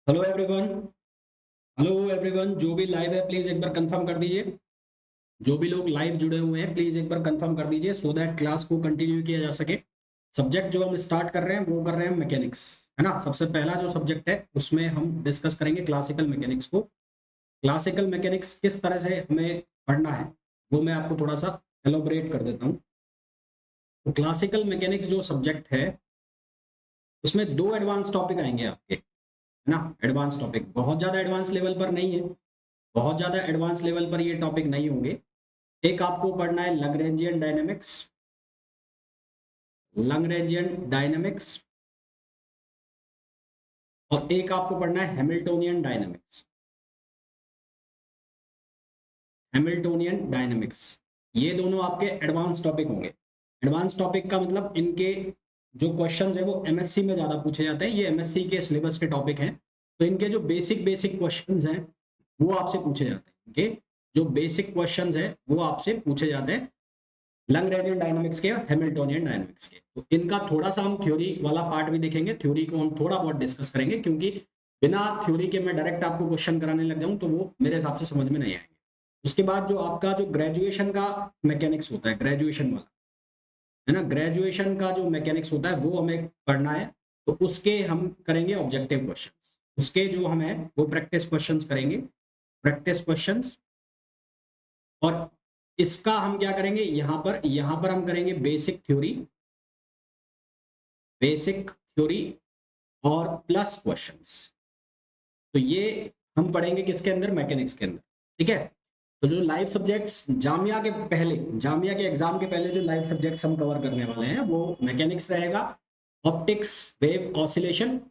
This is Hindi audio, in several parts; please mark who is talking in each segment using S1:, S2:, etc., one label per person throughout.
S1: Hello everyone. हेलो एवरीवन, जो भी लाइव है प्लीज एक बार कंफर्म कर दीजिए। जो भी लोग लाइव जुड़े हुए हैं प्लीज एक बार कंफर्म कर दीजिए सो दैट क्लास को कंटिन्यू किया जा सके। सब्जेक्ट जो हम स्टार्ट कर रहे हैं वो कर रहे हैं मैकेनिक्स, है ना। सबसे पहला जो सब्जेक्ट है उसमें हम डिस्कस करेंगे क्लासिकल मैकेनिक्स को। क्लासिकल मैकेनिक्स किस तरह से हमें पढ़ना है वो मैं आपको थोड़ा सा एलोबरेट कर देता हूँ। तो क्लासिकल मैकेनिक्स जो सब्जेक्ट है उसमें दो एडवांस टॉपिक आएंगे आपके, है ना। एडवांस टॉपिक बहुत ज़्यादा एडवांस लेवल पर नहीं है, बहुत ज़्यादा एडवांस लेवल पर ये टॉपिक नहीं होंगे। एक आपको पढ़ना है लैग्रेंजियन डायनेमिक्स, लैग्रेंजियन डायनेमिक्स, और एक आपको पढ़ना है हैमिल्टोनियन डायनेमिक्स, हैमिल्टोनियन डायनेमिक्स। ये दोनों आपके एडवांस टॉपिक होंगे। एडवांस टॉपिक का मतलब इनके जो क्वेश्चंस है वो एमएससी में ज़्यादा पूछे जाते हैं, ये एमएससी के सिलेबस के टॉपिक हैं। तो इनके जो बेसिक बेसिक क्वेश्चंस हैं वो आपसे पूछे जाते हैं, इनके जो बेसिक क्वेश्चंस हैं वो आपसे पूछे जाते हैं लैग्रेंजियन डायनामिक्स के और हैमिल्टोनियन डायनामिक्स के। तो इनका थोड़ा सा हम थ्योरी वाला पार्ट भी देखेंगे, थ्योरी को हम थोड़ा बहुत डिस्कस करेंगे, क्योंकि बिना थ्योरी के मैं डायरेक्ट आपको क्वेश्चन कराने लग जाऊं तो वो मेरे हिसाब से समझ में नहीं आएंगे। उसके बाद जो आपका जो ग्रेजुएशन का मैकेनिक्स होता है, ग्रेजुएशन वाला, है ना, ग्रेजुएशन का जो मैकेनिक्स होता है वो हमें पढ़ना है। तो उसके हम करेंगे ऑब्जेक्टिव क्वेश्चन, उसके जो हमें वो प्रैक्टिस क्वेश्चंस करेंगे, प्रैक्टिस क्वेश्चंस। और इसका हम क्या करेंगे, यहाँ पर हम करेंगे बेसिक थ्योरी, बेसिक थ्योरी और प्लस क्वेश्चंस। तो ये हम पढ़ेंगे किसके अंदर, मैकेनिक्स के अंदर। ठीक है। तो जो लाइव सब्जेक्ट्स जामिया के पहले, जामिया के एग्जाम के पहले जो लाइव सब्जेक्ट्स हम कवर करने वाले हैं वो मैकेनिक्स रहेगा। ऑप्टिक्स, वेव ऑसिलेशन, है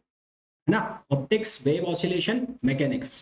S1: ना, ऑप्टिक्स, वेव ऑसिलेशन, मैकेनिक्स।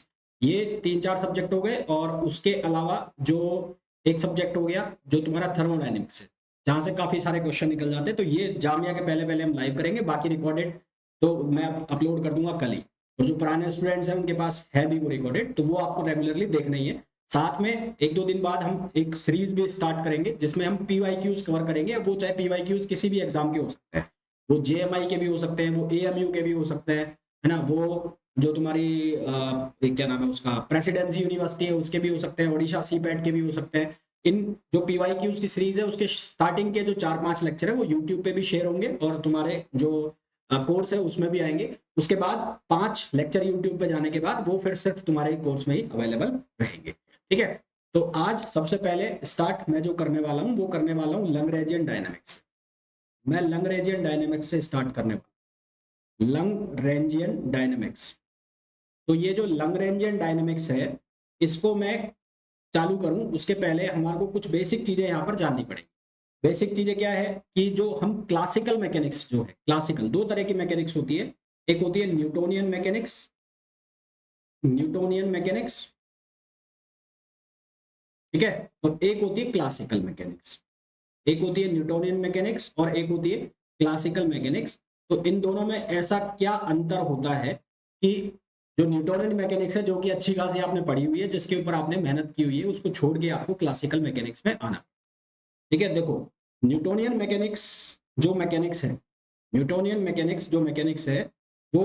S1: ये तीन चार सब्जेक्ट हो गए। और उसके अलावा जो एक सब्जेक्ट हो गया जो तुम्हारा थर्मोडायनेमिक्स है, जहां से काफी सारे क्वेश्चन निकल जाते हैं। तो ये जामिया के पहले पहले हम लाइव करेंगे, बाकी रिकॉर्डेड तो मैं अपलोड कर दूंगा कल ही। और जो पुराने स्टूडेंट्स हैं उनके पास है भी वो रिकॉर्डेड, तो वो आपको रेगुलरली देखना ही है। साथ में एक दो दिन बाद हम एक सीरीज भी स्टार्ट करेंगे जिसमें हम पीवाईक्यूज कवर करेंगे। वो चाहे पीवाईक्यूज किसी भी एग्जाम के हो सकते हैं, वो जेएमआई के भी हो सकते हैं, वो एएमयू के भी हो सकते हैं, है ना। वो जो तुम्हारी क्या नाम है उसका, प्रेसिडेंसी यूनिवर्सिटी है उसके भी हो सकते हैं, ओडिशा सीपैट के भी हो सकते हैं। इन जो पीवाईक्यूज की सीरीज है उसके स्टार्टिंग के जो चार पांच लेक्चर है वो यूट्यूब पे भी शेयर होंगे और तुम्हारे जो कोर्स है उसमें भी आएंगे। उसके बाद पांच लेक्चर यूट्यूब पे जाने के बाद वो फिर सिर्फ तुम्हारे कोर्स में ही अवेलेबल रहेंगे। ठीक है। तो आज सबसे पहले स्टार्ट मैं जो करने वाला हूँ वो करने वाला हूँ लैग्रेंजियन डायनामिक्स। मैं लैग्रेंजियन डायनामिक्स से स्टार्ट करने वाला हूँ, लैग्रेंजियन डायनामिक्स। तो ये जो लैग्रेंजियन डायनामिक्स है इसको मैं चालू करूं उसके पहले हमारे को कुछ बेसिक चीजें यहाँ पर जाननी पड़ेगी। बेसिक चीजें क्या है कि जो हम क्लासिकल मैकेनिक्स जो है, क्लासिकल दो तरह की मैकेनिक्स होती है। एक होती है न्यूटोनियन मैकेनिक्स, न्यूटोनियन मैकेनिक्स, ठीक है। और एक होती है क्लासिकल मैकेनिक्स। एक होती है न्यूटोनियन मैकेनिक्स और एक होती है क्लासिकल मैकेनिक्स। तो इन दोनों में ऐसा क्या अंतर होता है कि जो न्यूटोनियन मैकेनिक्स है जो कि अच्छी खासी आपने पढ़ी हुई है, जिसके ऊपर आपने मेहनत की हुई है, उसको छोड़ के आपको क्लासिकल मैकेनिक्स में आना। ठीक है। देखो, न्यूटोनियन मैकेनिक्स जो मैकेनिक्स है, न्यूटोनियन मैकेनिक्स जो मैकेनिक्स है वो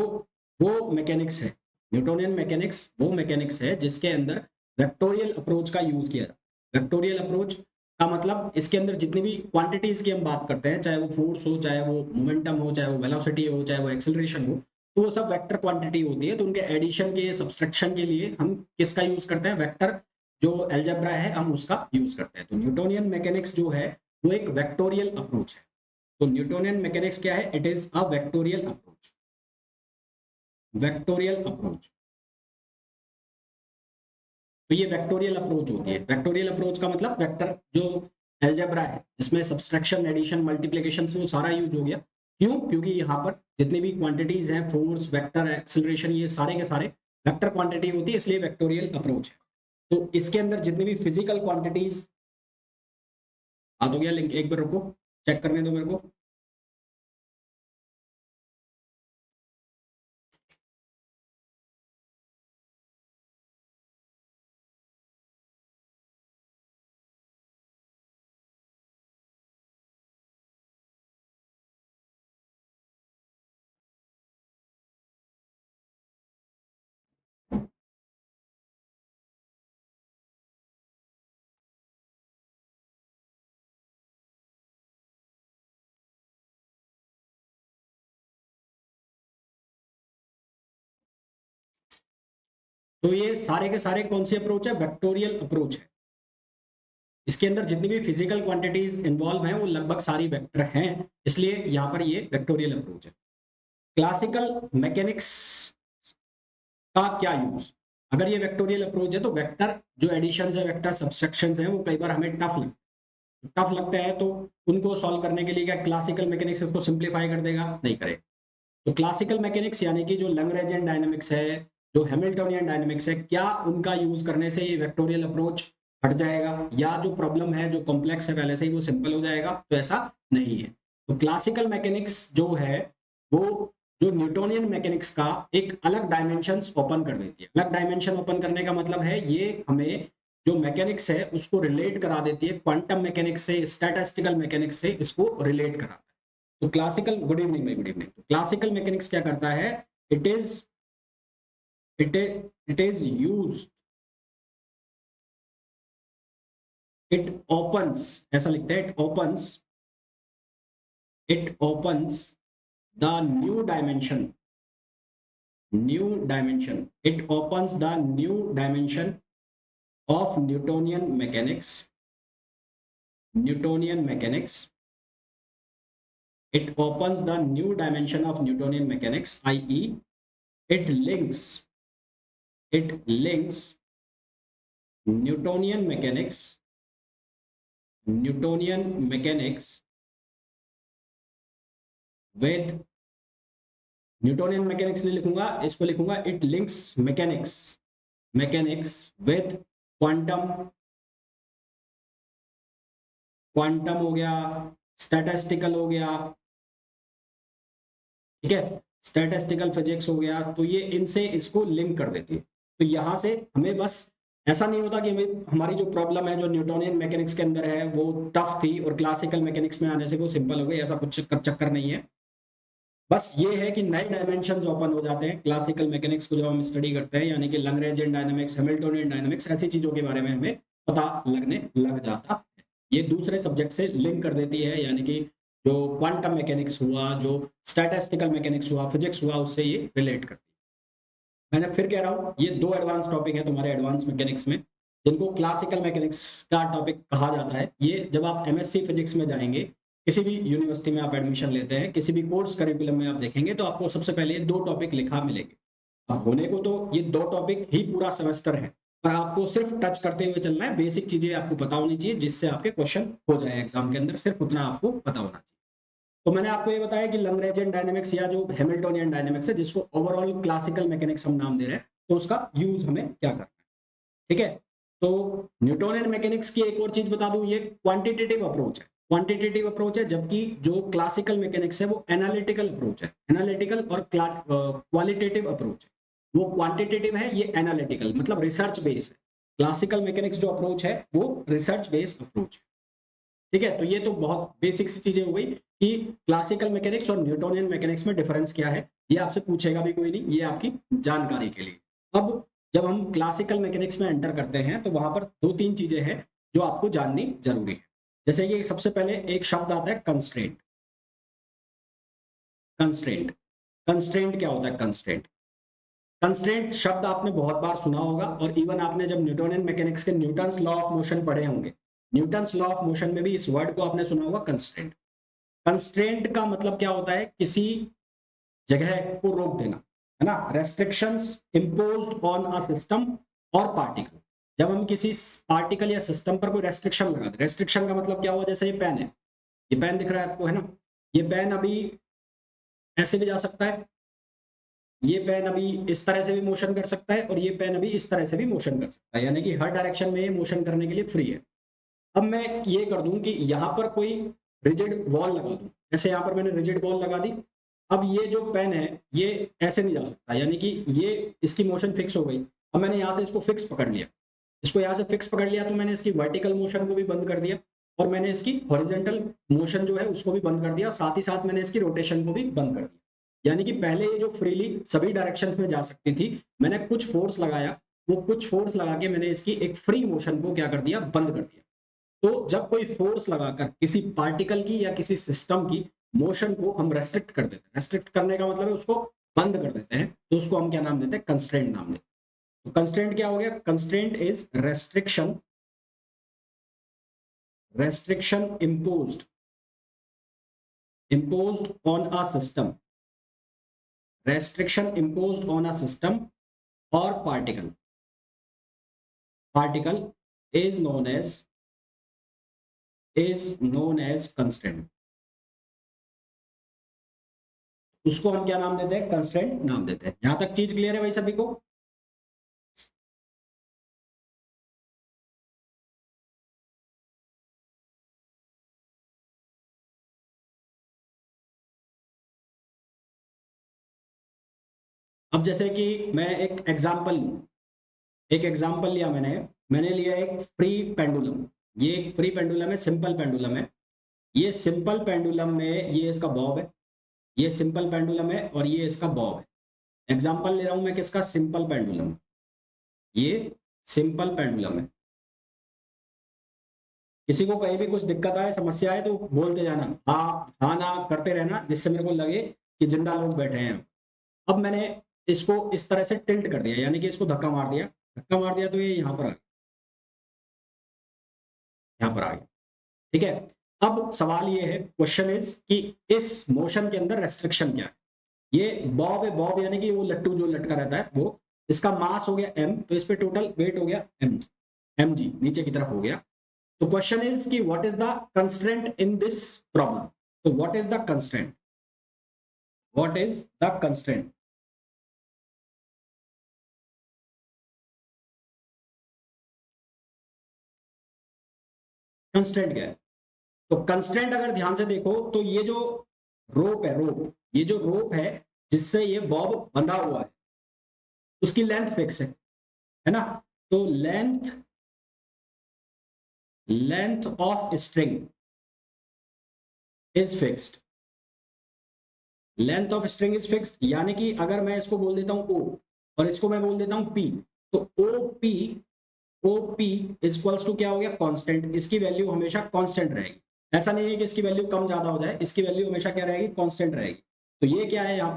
S1: वो मैकेनिक्स है, न्यूटोनियन मैकेनिक्स वो मैकेनिक्स है जिसके अंदर वेक्टोरियल अप्रोच का यूज किया जाता है। वेक्टोरियल अप्रोच का मतलब इसके अंदर जितनी भी क्वांटिटीज की हम बात करते हैं, चाहे वो फोर्स हो, चाहे वो मोमेंटम हो, चाहे वो वेलोसिटी हो, चाहे वो एक्सेलरेशन हो, तो वो सब वेक्टर क्वांटिटी होती है। तो उनके एडिशन के, सब्सट्रैक्शन के लिए हम किसका यूज करते हैं, वेक्टर जो एल्जेब्रा है हम उसका यूज करते हैं। तो न्यूटोनियन मैकेनिक्स जो है वो एक वेक्टोरियल अप्रोच है। तो न्यूटोनियन मैकेनिक्स क्या है, it is a vectorial approach, vectorial approach. तो ये वेक्टोरियल अप्रोच होती है। वेक्टोरियल अप्रोच का मतलब वेक्टर जो अलजेब्रा है जिसमें सब्सट्रैक्शन, एडिशन, मल्टीप्लिकेशन से वो सारा यूज हो गया। क्यों? क्योंकि यहाँ पर जितनी भी क्वांटिटीज हैं, फोर्स, वेक्टर, एक्सेलरेशन, ये सारे के सारे वेक्टर क्वांटिटी होती है, इसलिए वेक्टोरियल अप्रोच है। तो इसके अंदर जितनी भी फिजिकल क्वांटिटीज, आ तो गया लिंक, एक बार रुको, चेक करने दो मेरे को। तो ये सारे के सारे कौन सी अप्रोच है? वेक्टोरियल अप्रोच है। इसके अंदर जितनी भी फिजिकल क्वांटिटीज इन्वॉल्व हैं वो लगभग सारी वेक्टर हैं, इसलिए यहाँ पर ये वेक्टोरियल अप्रोच है। क्लासिकल मैकेनिक्स का क्या यूज? अगर ये वेक्टोरियल अप्रोच है तो वेक्टर जो एडिशन है, वेक्टर सब्सट्रैक्शंस हैं, वो कई बार हमें टफ लगते हैं, तो उनको सॉल्व करने के लिए क्या क्लासिकल मैकेनिक्स इसको सिंप्लीफाई कर देगा? नहीं करेगा। तो क्लासिकल मैकेनिक्स यानी कि जो लैग्रेंजियन डायनामिक्स है, जो हैमिल्टनियन डायनामिक्स है, क्या उनका यूज करने से ये वेक्टोरियल अप्रोच हट जाएगा, या जो प्रॉब्लम है जो कॉम्प्लेक्स है पहले से ही वो सिंपल हो जाएगा? तो ऐसा नहीं है। तो क्लासिकल मैकेनिक्स जो है वो जो न्यूटोनियन मैकेनिक्स का एक अलग डायमेंशन ओपन कर देती है। अलग डायमेंशन ओपन करने का मतलब है ये हमें जो मैकेनिक्स है उसको रिलेट करा देती है क्वांटम मैकेनिक्स से, स्टैटिस्टिकल मैकेनिक्स से इसको रिलेट कराता है। तो क्लासिकल, गुड इवनिंग भाई, गुड इवनिंग। तो क्लासिकल मैकेनिक्स क्या करता है? It is it is use, it opens, ऐसा लिखते हैं, it opens the new dimension, it opens the new dimension of Newtonian mechanics. It opens the new dimension of Newtonian mechanics, i.e. it links Newtonian mechanics with Newtonian mechanics नहीं लिखूंगा, इसको लिखूंगा it links mechanics with quantum हो गया, स्टैटिस्टिकल हो गया, ठीक है, स्टैटिस्टिकल फिजिक्स हो गया। तो ये इनसे इसको लिंक कर देती है। तो यहां से हमें बस ऐसा नहीं होता कि हमें हमारी जो प्रॉब्लम है जो न्यूटोनियन मैकेनिक्स के अंदर है वो टफ थी और क्लासिकल मैकेनिक्स में आने से वो सिंपल हो गई, ऐसा कुछ चक्कर नहीं है। बस ये है कि नए डायमेंशंस ओपन हो जाते हैं क्लासिकल मैकेनिक्स को जब हम स्टडी करते हैं, यानी कि लैग्रेंजियन डायनामिक्स, हैमिल्टनियन डायनामिक्स, ऐसी चीजों के बारे में हमें पता लगने लग जाता है। ये दूसरे सब्जेक्ट से लिंक कर देती है, यानी कि जो क्वांटम मैकेनिक्स हुआ, जो स्टैटिस्टिकल मैकेनिक्स हुआ, फिजिक्स हुआ, उससे ये रिलेट करती है। मैंने फिर कह रहा हूँ ये दो एडवांस टॉपिक है तुम्हारे एडवांस मैकेनिक्स में, जिनको क्लासिकल मैकेनिक्स का टॉपिक कहा जाता है। ये जब आप एमएससी फिजिक्स में जाएंगे, किसी भी यूनिवर्सिटी में आप एडमिशन लेते हैं, किसी भी कोर्स करिकुलम में आप देखेंगे तो आपको सबसे पहले ये दो टॉपिक लिखा मिलेंगे। अब होने को तो ये दो टॉपिक ही पूरा सेमेस्टर है, पर आपको सिर्फ टच करते हुए चलना है, बेसिक चीजें आपको पता होनी चाहिए जिससे आपके क्वेश्चन हो जाए एग्जाम के अंदर, सिर्फ उतना आपको पता होना चाहिए। तो मैंने आपको ये बताया कि लैग्रेंजियन डायनामिक्स या जो हैमिल्टनियन डायनामिक्स है, जिसको ओवरऑल क्लासिकल मैकेनिक्स हम नाम दे रहे हैं, तो उसका यूज हमें क्या करना है, ठीक है। तो न्यूटोनियन मैकेनिक्स की एक और चीज बता दूं, ये क्वांटिटेटिव अप्रोच है, जबकि जो क्लासिकल मैकेनिक्स है वो एनालिटिकल अप्रोच है। एनालिटिकल और क्वालिटेटिव अप्रोच है, वो क्वांटिटेटिव है, ये एनालिटिकल, मतलब रिसर्च बेस्ड है। क्लासिकल मैकेनिक्स जो अप्रोच है वो रिसर्च बेस्ड अप्रोच है, ठीक है। तो ये तो बहुत बेसिक सी चीजें हो गई कि क्लासिकल मैकेनिक्स और न्यूटोनियन मैकेनिक्स में डिफरेंस क्या है, ये आपसे पूछेगा भी कोई नहीं, ये आपकी जानकारी के लिए। अब जब हम क्लासिकल मैकेनिक्स में एंटर करते हैं तो वहां पर दो तीन चीजें हैं जो आपको जाननी जरूरी है। जैसे कि सबसे पहले एक शब्द आता है कंस्ट्रेंट। कंस्ट्रेंट कंस्ट्रेंट क्या होता है? कंस्ट्रेंट शब्द आपने बहुत बार सुना होगा, और इवन आपने जब न्यूटोनियन मैकेनिक्स के न्यूटन्स लॉ ऑफ मोशन पढ़े होंगे, न्यूटन्स लॉ ऑफ मोशन में भी इस वर्ड को आपने सुना होगा, कंस्ट्रेंट। कंस्ट्रेंट का मतलब क्या होता है? किसी जगह को रोक देना, है ना, restrictions imposed on a system और पार्टिकल। जब हम किसी पार्टिकल या सिस्टम पर कोई रेस्ट्रिक्शन लगा दे, रेस्ट्रिक्शन का मतलब क्या हुआ? जैसे ये पेन है, ये पेन दिख रहा है आपको, है ना, ये पेन अभी ऐसे भी जा सकता है, ये पेन अभी इस तरह से भी मोशन कर सकता है, और ये पेन अभी इस तरह से भी मोशन कर सकता है, यानी कि हर डायरेक्शन में ये मोशन करने के लिए फ्री है। अब मैं ये कर दूं कि यहाँ पर कोई रिजिड वॉल लगा दूं, जैसे यहाँ पर मैंने रिजिड वॉल लगा दी। अब ये जो पेन है ये ऐसे नहीं जा सकता, यानी कि ये इसकी मोशन फिक्स हो गई। अब मैंने यहाँ से इसको फिक्स पकड़ लिया, इसको यहाँ से फिक्स पकड़ लिया, तो मैंने इसकी वर्टिकल मोशन को भी बंद कर दिया, और मैंने इसकी हॉरिजॉन्टल मोशन जो है उसको भी बंद कर दिया, साथ ही साथ मैंने इसकी रोटेशन को भी बंद कर दिया। यानी कि पहले ये जो फ्रीली सभी डायरेक्शंस में जा सकती थी, मैंने कुछ फोर्स लगाया, वो कुछ फोर्स लगा के मैंने इसकी एक फ्री मोशन को क्या कर दिया? बंद कर दिया। तो जब कोई फोर्स लगाकर किसी पार्टिकल की या किसी सिस्टम की मोशन को हम रेस्ट्रिक्ट कर देते हैं, रेस्ट्रिक्ट करने का मतलब है उसको बंद कर देते हैं, तो उसको हम क्या नाम देते हैं? कंस्ट्रेंट नाम देते हैं। तो कंस्ट्रेंट क्या हो गया? Constraint is restriction imposed on a system, restriction imposed on a system or particle is known as constraint. उसको हम क्या नाम देते हैं? कंस्ट्रेंट नाम देते हैं। यहां तक चीज क्लियर है भाई सभी को? अब जैसे कि मैं एक एग्जांपल लिया मैंने लिया एक फ्री पेंडुलम। ये एक फ्री पेंडुलम है, सिंपल पेंडुलम है। ये सिंपल पेंडुलम में ये इसका बॉब है, ये सिंपल पेंडुलम है और ये इसका बॉब है। एग्जांपल ले रहा हूं मैं किसका? Simple pendulum. ये सिंपल पेंडुलम है। किसी को कहीं भी कुछ दिक्कत आए, समस्या आए तो बोलते जाना, हाँ ना करते रहना, जिससे मेरे को लगे कि जिंदा लोग बैठे हैं। अब मैंने इसको इस तरह से टिल्ट कर दिया, यानी कि इसको धक्का मार दिया तो ये यहाँ पर आ गया, यहाँ पर आ गया। ठीक है। अब सवाल ये है, क्वेश्चन इज कि इस मोशन के अंदर रेस्ट्रिक्शन क्या है? ये बॉब है, बॉब यानी कि वो लट्टू जो लटका रहता है वो, इसका मास हो गया m, तो इस पे टोटल वेट हो गया mg नीचे की तरफ हो गया। तो क्वेश्चन इज कि what is the constraint in this problem? तो what is the constraint? What is the constraint? Constraint क्या है? तो कंस्ट्रेंट अगर ध्यान से देखो तो ये जो रोप है जिससे ये बॉब बंधा हुआ है, उसकी लेंथ फिक्स है ना? तो length of string is fixed. Length of string is fixed, यानी कि अगर मैं इसको बोल देता हूं O और इसको मैं बोल देता हूं P, तो OP इज इक्वल्स टू क्या हो गया? कांस्टेंट। इसकी वैल्यू हमेशा कांस्टेंट रहेगी। ऐसा नहीं है कि इसकी वैल्यू कम ज्यादा हो जाए, इसकी वैल्यू हमेशा क्या रहेगी? कांस्टेंट रहेगी। तो ये क्या है? यहाँ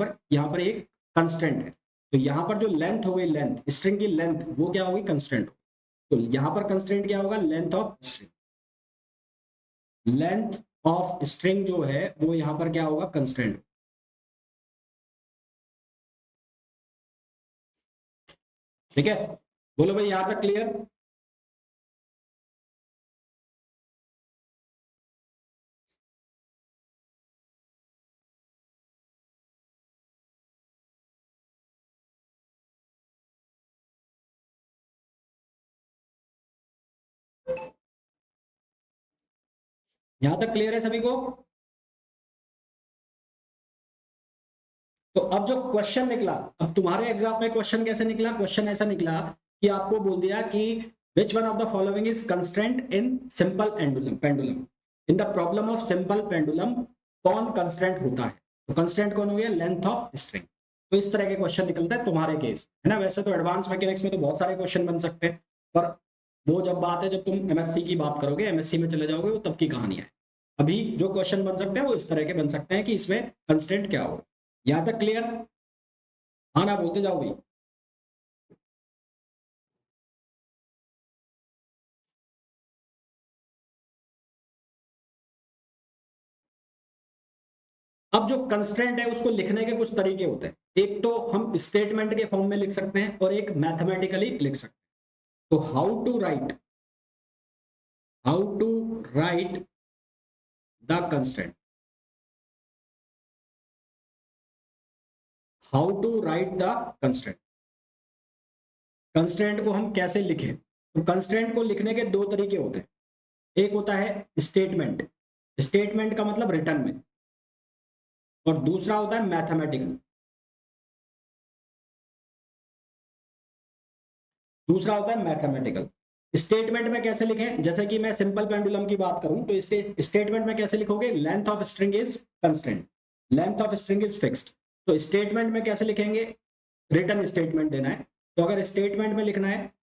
S1: पर एक कंस्टेंट है। तो यहाँ पर जो लेंथ हो गई, लेंथ स्ट्रिंग की लेंथ, वो क्या होगी? कंस्टेंट। तो यहाँ पर कंस्टेंट क्या होगा? Length of string. Length of string जो है वो यहाँ पर क्या होगा? कंस्टेंट। ठीक है, बोलो भाई यहां तक क्लियर? यहां तक क्लियर है सभी को? तो अब जो क्वेश्चन निकला, अब तुम्हारे एग्जाम में क्वेश्चन कैसे निकला? क्वेश्चन ऐसा निकला कि आपको बोल दिया कि which one of the following is constraint in simple pendulum. In the problem of simple pendulum कौन कंस्ट्रेंट होता है? तो कंस्ट्रेंट कौन हो गया? Length of string. तो इस तरह के क्वेश्चन निकलता है तुम्हारे केस, है ना? वैसे तो एडवांस मैकेनिक्स में तो बहुत सारे क्वेश्चन बन सकते हैं, पर वो जब बात है, जब तुम एमएससी की बात करोगे, एमएससी में चले जाओगे, वो तब की कहानी है। अभी जो क्वेश्चन बन सकते हैं वो इस तरह के बन सकते हैं कि इसमें कंस्ट्रेंट क्या होगा। यहां तक क्लियर? हाँ ना बोलते जाओ भाई। अब जो कंस्ट्रेंट है उसको लिखने के कुछ तरीके होते हैं। एक तो हम स्टेटमेंट के फॉर्म में लिख सकते हैं और एक मैथमेटिकली लिख सकते हैं। तो how to write the constraint, how to write the constraint, constraint को हम कैसे लिखें? तो कंस्ट्रेंट को लिखने के दो तरीके होते हैं। एक होता है स्टेटमेंट, स्टेटमेंट का मतलब रिटर्न में, और दूसरा होता है मैथमेटिकल, दूसरा होता है मैथमेटिकल। स्टेटमेंट में कैसे लिखें? जैसे कि मैं सिंपल पेंडुलम की बात करूं तो स्टेटमेंट में कैसे लिखोगे? Length of string is constant, length of string is fixed. तो स्टेटमेंट में कैसे लिखेंगे? रिटर्न स्टेटमेंट देना है। तो अगर स्टेटमेंट में लिखना है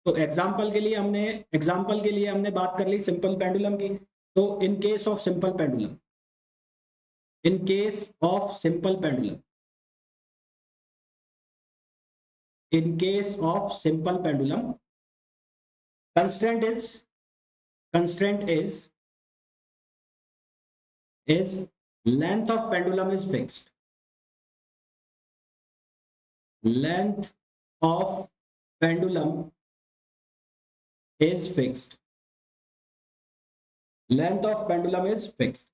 S1: तो एग्जांपल के लिए हमने बात कर ली सिंपल पेंडुलम की। तो in case of simple pendulum, in case of simple pendulum in case of simple pendulum, constraint is length of pendulum is fixed. Length of pendulum is fixed. Length of pendulum is fixed.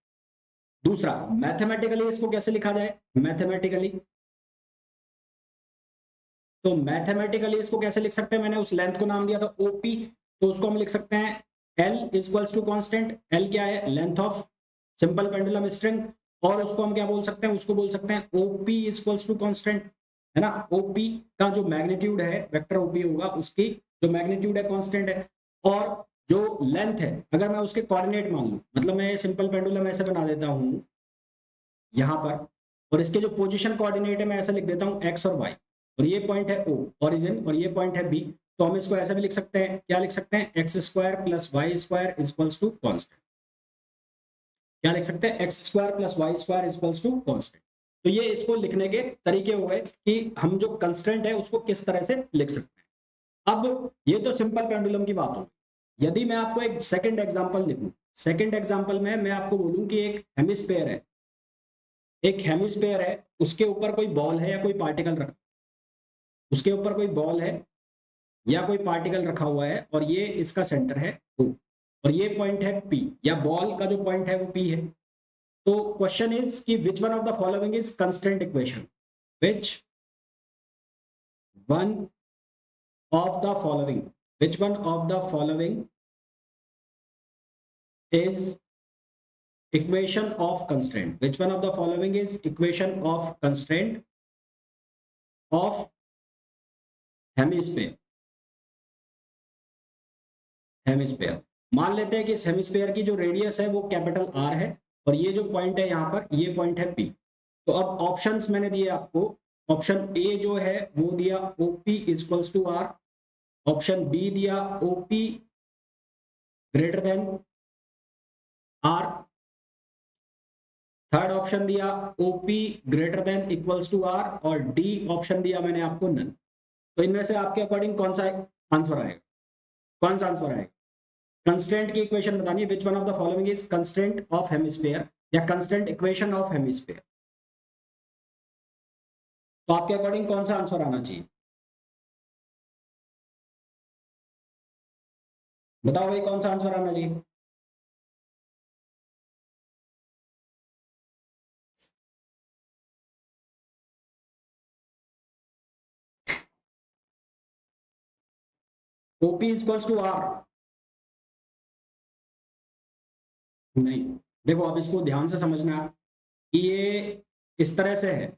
S1: दूसरा, मैथमेटिकली इसको कैसे लिखा जाए? मैथमेटिकली तो मैथमेटिकली इसको कैसे लिख सकते हैं? मैंने उस लेंथ को नाम दिया था ओपी, तो उसको हम लिख सकते हैं L equals to constant. L क्या है? Length of simple pendulum string, और उसको हम क्या बोल सकते हैं? उसको बोल सकते हैं ओपी इक्वल्स टू कांस्टेंट, है ना। ओपी का जो मैग्नीट्यूड है, वेक्टर ओपी होगा, उसकी जो मैग्नीट्यूड है कांस्टेंट है, और जो लेंथ है अगर मैं उसके कोऑर्डिनेट मान लूं, मतलब मैं सिंपल पेंडुलम ऐसे बना देता हूं यहां पर, और इसके जो पोजीशन कोऑर्डिनेट है मैं ऐसे लिख देता हूं एक्स और वाई, और ये पॉइंट है ओ ओरिजिन, और ये पॉइंट है बी, तो हम इसको ऐसे भी लिख सकते हैं, क्या लिख सकते हैं? X square plus y square equals to constant. क्या लिख सकते हैं? X square plus y square equals to constant. तो ये इसको लिखने के तरीके हो गए कि हम जो कंस्टेंट है उसको किस तरह से लिख सकते हैं। अब ये तो सिंपल पेंडुलम की बात हो। यदि मैं आपको एक सेकंड एग्जांपल लिखूं, सेकंड एग्जांपल में मैं आपको बोलूं कि एक हेमिस्फीयर है, एक हेमिस्फीयर है, उसके ऊपर कोई बॉल है या कोई पार्टिकल रखा, उसके ऊपर कोई बॉल है या कोई पार्टिकल रखा हुआ है, और ये इसका सेंटर है O, और ये पॉइंट है P, या बॉल का जो पॉइंट है वो P है। तो क्वेश्चन इज कि which one of the following is constant equation? Which one of the following, which one of the following is equation of constraint? Which one of the following is equation of constraint of hemisphere? Hemisphere मान लेते हैं कि इस हेमिस्फीयर की जो रेडियस है वो कैपिटल आर है, और ये जो पॉइंट है यहाँ पर, ये पॉइंट है पी। तो अब ऑप्शंस मैंने दिए आपको। ऑप्शन ए जो है वो दिया OP equals to R, option B दिया OP greater than R, third option दिया OP greater than equals to R, और डी ऑप्शन दिया मैंने आपको नन। तो इनमें से आपके अकॉर्डिंग कौन सा आंसर आएगा? कौन सा आंसर आएगा? कंस्ट्रेंट की इक्वेशन बतानी है, विच one of the following is constraint of hemisphere, या कंस्ट्रेंट इक्वेशन ऑफ हेमिस्फीयर। तो आपके अकॉर्डिंग कौन सा आंसर आना चाहिए? बताओ भाई, कौन सा आंसर आना चाहिए? OP equals to R? नहीं, देखो अब इसको ध्यान से समझना है कि ये इस तरह से है,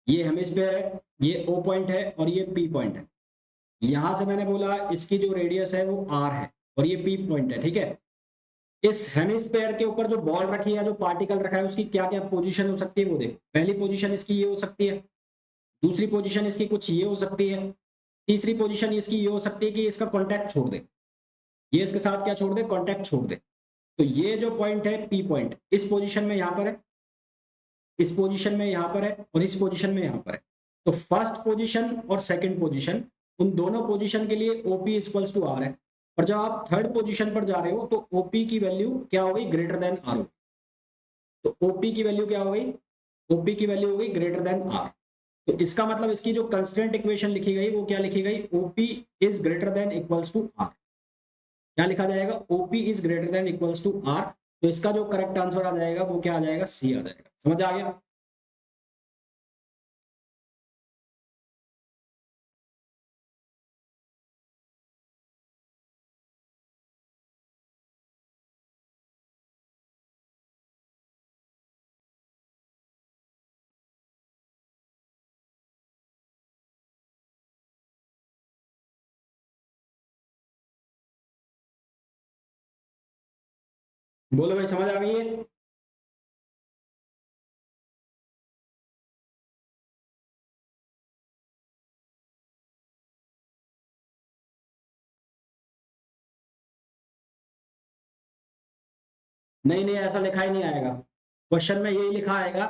S1: ये हेमिस्फीयर है, ये ओ पॉइंट है, और ये पी पॉइंट है। यहां से मैंने बोला इसकी जो रेडियस है वो आर है, और ये पी पॉइंट है, ठीक है। इस हेमिस्फीयर के ऊपर जो बॉल रखी है, जो पार्टिकल रखा है, उसकी क्या क्या पोजीशन हो सकती है वो देखो। पहली पोजीशन इसकी ये हो सकती है, दूसरी पोजीशन इसकी कुछ ये हो सकती है, तीसरी पोजीशन इसकी ये हो सकती है कि इसका कांटेक्ट छोड़ दे, ये इसके साथ क्या छोड़ दे? कांटेक्ट छोड़ दे। तो ये जो पॉइंट है पी पॉइंट, इस पोजीशन में यहाँ पर है, इस पोजीशन में यहाँ पर है, और इस पोजीशन में यहाँ पर है। तो फर्स्ट पोजीशन और सेकंड पोजीशन, उन दोनों पोजीशन के लिए ओपी इक्वल्स टू आर है, और जब आप थर्ड पोजीशन पर जा रहे हो तो ओपी की वैल्यू क्या हो गई? Greater than R. तो ओपी की वैल्यू क्या हो गई? ओपी की वैल्यू हो गई ग्रेटर देन आर। तो इसका मतलब इसकी जो कंस्टेंट इक्वेशन लिखी गई वो क्या लिखी गई? OP is greater than equals to R. क्या लिखा जाएगा? OP is greater than equals to R. तो इसका जो करेक्ट आंसर आ जाएगा वो क्या आ जाएगा? सी आ जाएगा। समझ आ गया? बोलो भाई, समझ आ गई है? नहीं नहीं, ऐसा लिखा ही नहीं आएगा। क्वेश्चन में यही लिखा आएगा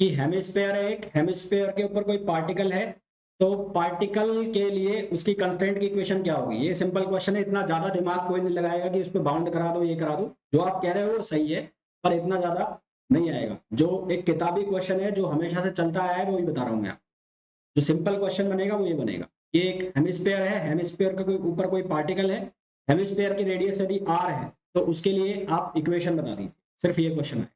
S1: कि हेमिस्फीयर है, एक हेमिस्फीयर के ऊपर कोई पार्टिकल है, तो पार्टिकल के लिए उसकी कंस्ट्रेंट की इक्वेशन क्या होगी? ये सिंपल क्वेश्चन है, इतना ज्यादा दिमाग कोई नहीं लगाएगा कि उस पर बाउंड करा दो, ये करा दो। जो आप कह रहे हो वो सही है, पर इतना ज्यादा नहीं आएगा। जो एक किताबी क्वेश्चन है जो हमेशा से चलता आया है, वो ही बता रहा हूँ मैं। जो सिंपल क्वेश्चन बनेगा वो ये बनेगा। ये एक हेमिस्फीयर है, हेमिस्फीयर के ऊपर कोई पार्टिकल है, हेमिस्फीयर की रेडियस यदि r है तो उसके लिए आप इक्वेशन बता दीजिए। सिर्फ ये क्वेश्चन है।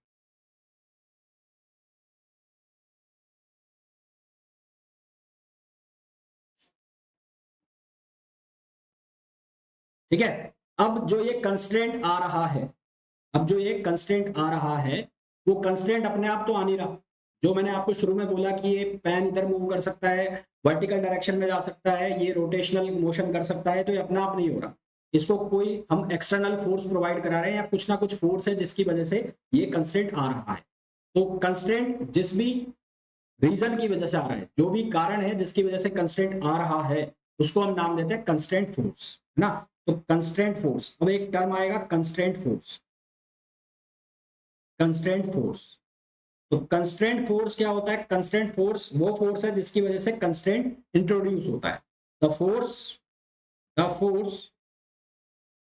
S1: ठीक है। अब जो ये कंस्ट्रेंट आ रहा है, अब जो ये कंस्ट्रेंट आ रहा है, वो कंस्ट्रेंट अपने आप तो आ नहीं रहा। जो मैंने आपको शुरू में बोला कि ये पेन इधर मूव कर सकता है, वर्टिकल डायरेक्शन में जा सकता है, ये रोटेशनल मोशन कर सकता है, तो ये अपने आप नहीं हो रहा। इसको कोई हम एक्सटर्नल फोर्स प्रोवाइड करा रहे हैं, या कुछ ना कुछ फोर्स है जिसकी वजह से ये कंस्ट्रेंट आ रहा है। तो कंस्ट्रेंट जिस भी रीजन की वजह से आ रहा है, जो भी कारण है जिसकी वजह से कंस्ट्रेंट आ रहा है, उसको हम नाम देते हैं कंस्ट्रेंट फोर्स, है ना। तो कंस्ट्रेंट फोर्स, अब एक टर्म आएगा कंस्ट्रेंट फोर्स। कंस्ट्रेंट फोर्स, तो कंस्ट्रेंट फोर्स क्या होता है? कंस्ट्रेंट फोर्स वो फोर्स है जिसकी वजह से कंस्ट्रेंट इंट्रोड्यूस होता है। The force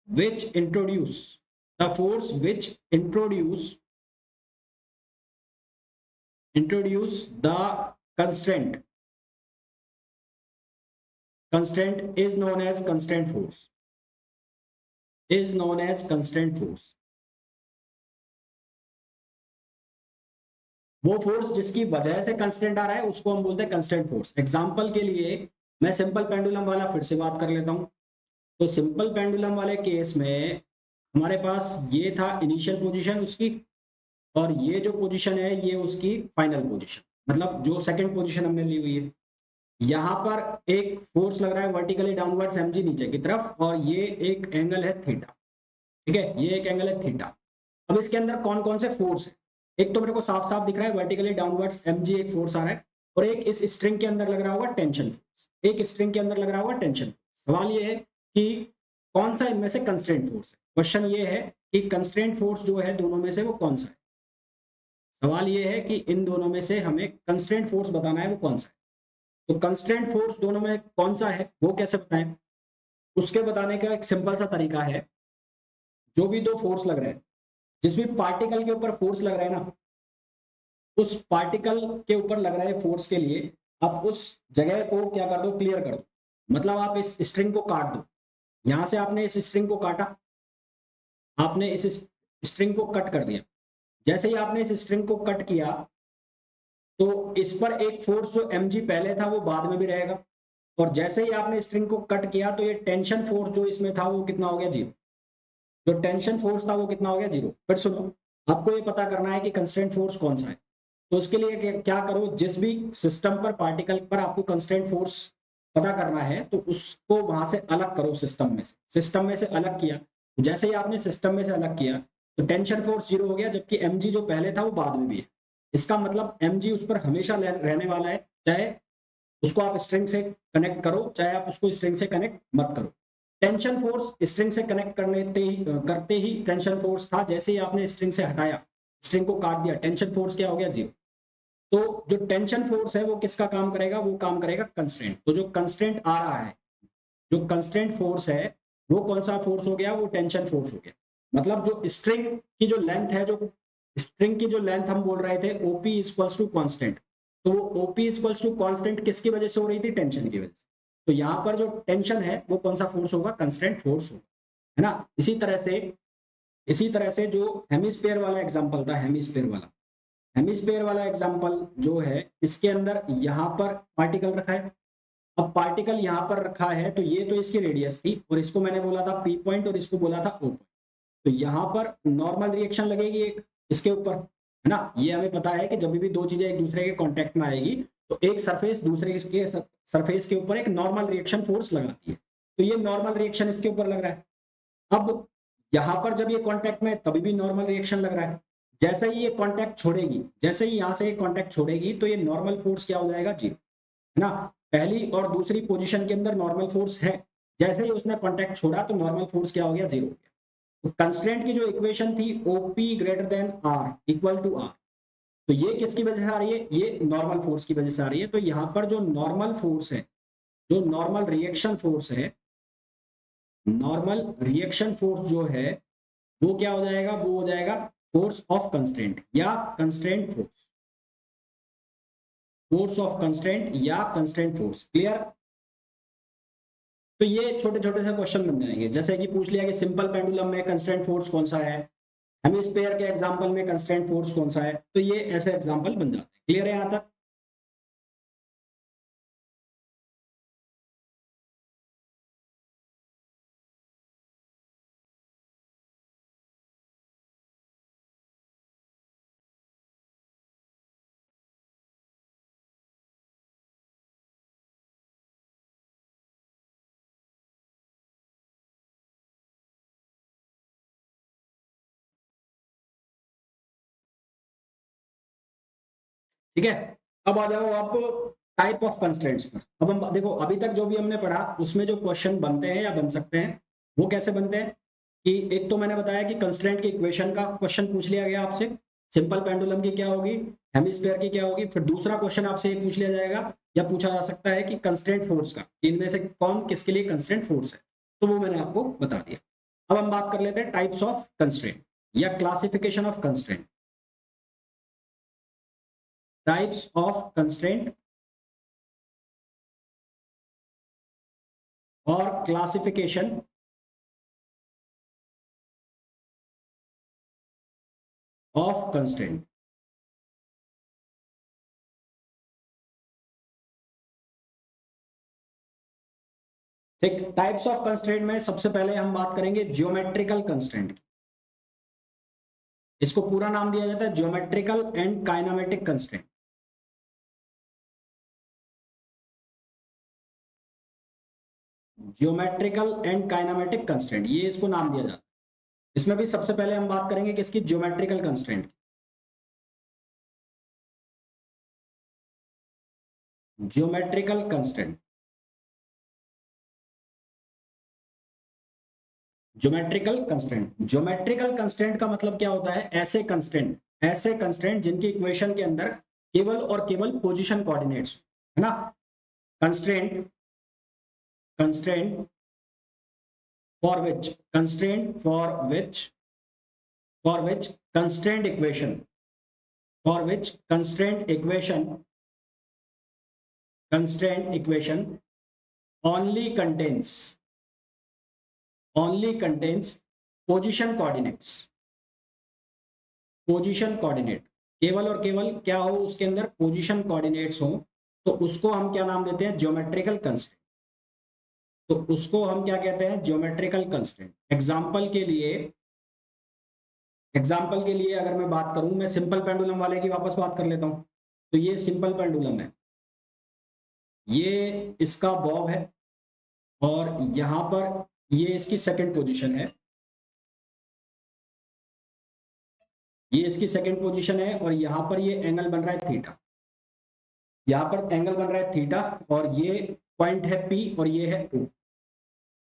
S1: which introduce the force which introduce the constraint is known as constraint force, is known as constraint force। वो फोर्स जिसकी वजह से कंस्टेंट आ रहा है उसको हम बोलते हैं कंस्टेंट फोर्स। एग्जांपल के लिए मैं सिंपल पेंडुलम वाला फिर से बात कर लेता हूं। तो सिंपल पेंडुलम वाले केस में हमारे पास ये था इनिशियल पोजीशन उसकी, और ये जो पोजीशन है ये उसकी फाइनल पोजीशन, मतलब जो सेकंड पोजीशन हमने ली हुई है। यहाँ पर एक फोर्स लग रहा है वर्टिकली डाउनवर्ड्स mg नीचे की तरफ, और ये एक एंगल है थीटा। ठीक है, ये एक एंगल है थीटा। अब इसके अंदर कौन कौन से फोर्स है? एक तो मेरे को साफ साफ दिख रहा है वर्टिकली डाउनवर्ड्स mg एक फोर्स आ रहा है, और एक इस स्ट्रिंग के अंदर लग रहा होगा टेंशन फोर्स, एक स्ट्रिंग के अंदर लग रहा होगा टेंशन। सवाल ये है कि कौन सा इनमें से कंस्ट्रेंट फोर्स है। क्वेश्चन ये है कि कंस्ट्रेंट फोर्स जो है दोनों में से वो कौन सा है। सवाल ये है कि इन दोनों में से हमें कंस्ट्रेंट फोर्स बताना है, वो कौन सा है। तो कंस्ट्रेंट फोर्स दोनों में कौन सा है वो कैसे बताएं? उसके बताने का एक सिंपल सा तरीका है। जो भी दो फोर्स लग रहे हैं, जिस भी पार्टिकल के ऊपर फोर्स लग रहा है ना, उस पार्टिकल के ऊपर लग रहे फोर्स के लिए आप उस जगह को क्या कर दो, क्लियर कर दो। मतलब आप इस स्ट्रिंग को काट दो। यहां से आपने इस स्ट्रिंग को काटा, आपने इस स्ट्रिंग को कट कर दिया। जैसे ही आपने इस स्ट्रिंग को कट किया, तो इस पर एक फोर्स जो mg पहले था वो बाद में भी रहेगा, और जैसे ही आपने स्ट्रिंग को कट किया तो ये टेंशन फोर्स जो इसमें था वो कितना हो गया, जीरो। जो टेंशन फोर्स था वो कितना हो गया, जीरो। फिर सुनो, आपको ये पता करना है कि कंस्ट्रेंट फोर्स कौन सा है। तो उसके लिए क्या करो, जिस भी सिस्टम पर, पार्टिकल पर आपको कंस्ट्रेंट फोर्स पता करना है, तो उसको वहां से अलग करो सिस्टम में से। सिस्टम में से अलग किया, जैसे ही आपने सिस्टम में से अलग किया तो टेंशन फोर्स जीरो हो गया, जबकि mg जो पहले था वो बाद में भी है। इसका मतलब mg उस पर हमेशा रहने वाला है, चाहे उसको आप स्ट्रिंग से कनेक्ट करो, चाहे आप उसको स्ट्रिंग से कनेक्ट मत करो। टेंशन फोर्स स्ट्रिंग से कनेक्ट करते ही टेंशन फोर्स था, जैसे ही आपने स्ट्रिंग से हटाया, स्ट्रिंग को काट दिया, टेंशन फोर्स क्या हो गया, जीरो। तो जो टेंशन फोर्स है वो किसका काम करेगा, वो काम करेगा कंस्ट्रेंट। तो जो कंस्ट्रेंट आ रहा है, जो कंस्ट्रेंट फोर्स है, वो कौन सा फोर्स हो गया, वो टेंशन फोर्स हो गया। मतलब जो स्ट्रिंग की जो लेंथ है, जो स्ट्रिंग की जो लेंथ हम बोल रहे थे ओपी इक्वल्स टू कांस्टेंट, तो वो ओपी इक्वल्स टू कांस्टेंट किसकी वजह से हो रही थी, टेंशन की वजह से। तो यहाँ पर जो टेंशन है वो कौन सा फोर्स होगा, कंस्ट्रेंट फोर्स होगा, है ना। इसी तरह से जो हेमिस्फीयर वाला एग्जांपल था, हेमिस्फीयर वाला एग्जांपल जो है, इसके अंदर यहाँ पर पार्टिकल रखा है। अब पार्टिकल यहाँ पर रखा है, तो ये तो इसकी रेडियस थी, और इसको मैंने बोला था पी पॉइंट और इसको बोला था ओ पॉइंट। तो यहाँ पर नॉर्मल रिएक्शन लगेगी एक इसके ऊपर, है ना। ये हमें पता है कि जब भी दो चीजें एक दूसरे के कांटेक्ट में आएगी, तो एक सरफेस दूसरे के सरफेस के ऊपर एक नॉर्मल रिएक्शन फोर्स लगाती है। तो ये नॉर्मल रिएक्शन इसके ऊपर लग रहा है। अब यहाँ पर जब ये कांटेक्ट में, तभी भी नॉर्मल रिएक्शन लग रहा है। जैसे ही ये कांटेक्ट छोड़ेगी, जैसे ही यहाँ से ये कांटेक्ट छोड़ेगी, तो ये नॉर्मल फोर्स क्या हो जाएगा, जीरो, है ना। पहली और दूसरी पोजीशन के अंदर नॉर्मल फोर्स है, जैसे ही उसने कांटेक्ट छोड़ा तो नॉर्मल फोर्स क्या हो गया, जीरो हो गया। तो कंस्ट्रेंट की जो इक्वेशन थी OP greater than R equal to R, तो ये किसकी वजह से आ रही है? ये नॉर्मल फोर्स की वजह से आ रही है। तो यहाँ पर जो नॉर्मल फोर्स है, जो नॉर्मल रिएक्शन फोर्स है, नॉर्मल रिएक्शन फोर्स जो है वो क्या हो जाएगा? वो हो जाएगा फोर्स ऑफ कंस्ट्रेंट या constraint force, force of constraint या कंस्ट्रेंट फोर्स। क्लियर? तो ये छोटे छोटे से क्वेश्चन बन जाएंगे, जैसे कि पूछ लिया कि सिंपल पेंडुलम में कंस्ट्रेंट फोर्स कौन सा है, हेमिस्फीयर के एग्जांपल में कंस्ट्रेंट फोर्स कौन सा है। तो ये ऐसे एग्जांपल बन जाते हैं। क्लियर है यहां तक? ठीक है, अब आ जाओ आप टाइप ऑफ कंस्ट्रेंट्स पर। अब हम देखो, अभी तक जो भी हमने पढ़ा उसमें जो क्वेश्चन बनते हैं या बन सकते हैं वो कैसे बनते हैं कि एक तो मैंने बताया कि कंस्ट्रेंट की इक्वेशन का क्वेश्चन पूछ लिया गया आपसे, सिंपल पेंडुलम की क्या होगी, हेमिस्फीयर की क्या होगी। फिर दूसरा क्वेश्चन आपसे ये पूछ लिया जाएगा या पूछा जा सकता है कि कंस्ट्रेंट फोर्स का, इनमें से कौन किसके लिए कंस्ट्रेंट फोर्स है। तो वो मैंने आपको बता दिया। अब हम बात कर लेते हैं टाइप्स ऑफ कंस्ट्रेंट या classification of constraint. Types of constraint और क्लासिफिकेशन ऑफ कंस्ट्रेंट। ठीक, टाइप्स ऑफ कंस्ट्रेंट में सबसे पहले हम बात करेंगे ज्योमेट्रिकल कंस्ट्रेंट। इसको पूरा नाम दिया जाता है geometrical and kinematic constraint. Geometrical and kinematic constraint, ये इसको नाम दिया जाता है। इसमें भी सबसे पहले हम बात करेंगे किसकी? Geometrical constraint. Geometrical constraint, geometrical constraint. Geometrical constraint का मतलब क्या होता है? ऐसे कंस्ट्रेंट जिनकी इक्वेशन के अंदर केवल और केवल पोजीशन कोऑर्डिनेट्स, है ना। Constraint, constraint for which, constraint for which constraint equation, for which constraint equation only contains position coordinates, position coordinate, केवल और केवल क्या हो उसके अंदर? पोजीशन कोऑर्डिनेट्स हो। तो उसको हम क्या नाम देते हैं? Geometrical constraint. तो उसको हम क्या कहते हैं? Geometrical constraint. एग्जाम्पल के लिए अगर मैं बात करूं, मैं सिंपल पेंडुलम वाले की वापस बात कर लेता हूं। तो ये सिंपल पेंडुलम है, ये इसका बॉब है, और यहां पर ये इसकी सेकंड पोजीशन है, ये इसकी सेकंड पोजीशन है, और यहां पर ये एंगल बन रहा है थीटा। यहां पर एंगल बन रहा है थीटा, और ये पॉइंट है पी, और ये है ओ।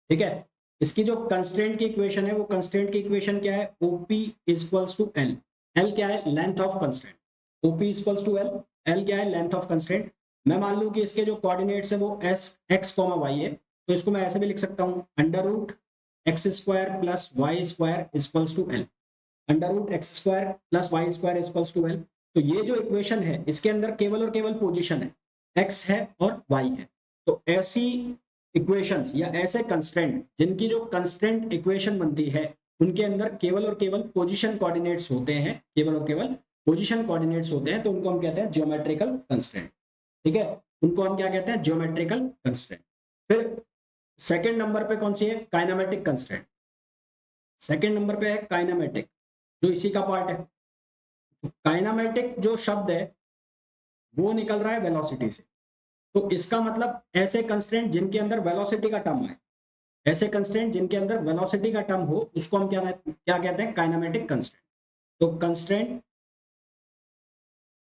S1: ठीक है, इसकी जो कंस्ट्रेंट की इक्वेशन है, वो कंस्ट्रेंट की इक्वेशन क्या है? OP equals to L. L क्या है? Length of constraint. OP equals to L, L क्या है? Length of constraint. मैं मान लूं कि इसके जो कोऑर्डिनेट्स है वो एस एक्स कॉमा वाई है, तो इसको मैं ऐसे भी लिख सकता हूं, under root x square plus y square equals to L. Under root x square plus y square equals to L. तो ये जो इक्वेशन है इसके अंदर केवल और केवल पोजीशन है, एक्स है और वाई है। तो ऐसी इक्वेशंस या ऐसे कंस्ट्रेंट जिनकी जो कंस्ट्रेंट इक्वेशन बनती है उनके अंदर केवल और केवल पोजीशन कोऑर्डिनेट्स होते हैं, केवल और केवल पोजीशन कोऑर्डिनेट्स होते हैं, तो उनको हम कहते हैं ज्योमेट्रिकल कंस्ट्रेंट। ठीक है, उनको हम क्या कहते हैं? Geometrical constraint. फिर सेकंड नंबर पे कौन सी है? Kinematic constraint. सेकंड नंबर पे है काइनेमेटिक, जो इसी का पार्ट है। तो काइनेमेटिक जो शब्द है वो निकल रहा है वेलोसिटी से। तो इसका मतलब ऐसे कंस्ट्रेंट जिनके अंदर वेलोसिटी का टर्म है, ऐसे कंस्ट्रेंट जिनके अंदर वेलोसिटी का टर्म हो, उसको हम क्या कहते हैं? Kinematic constraint. तो constraint,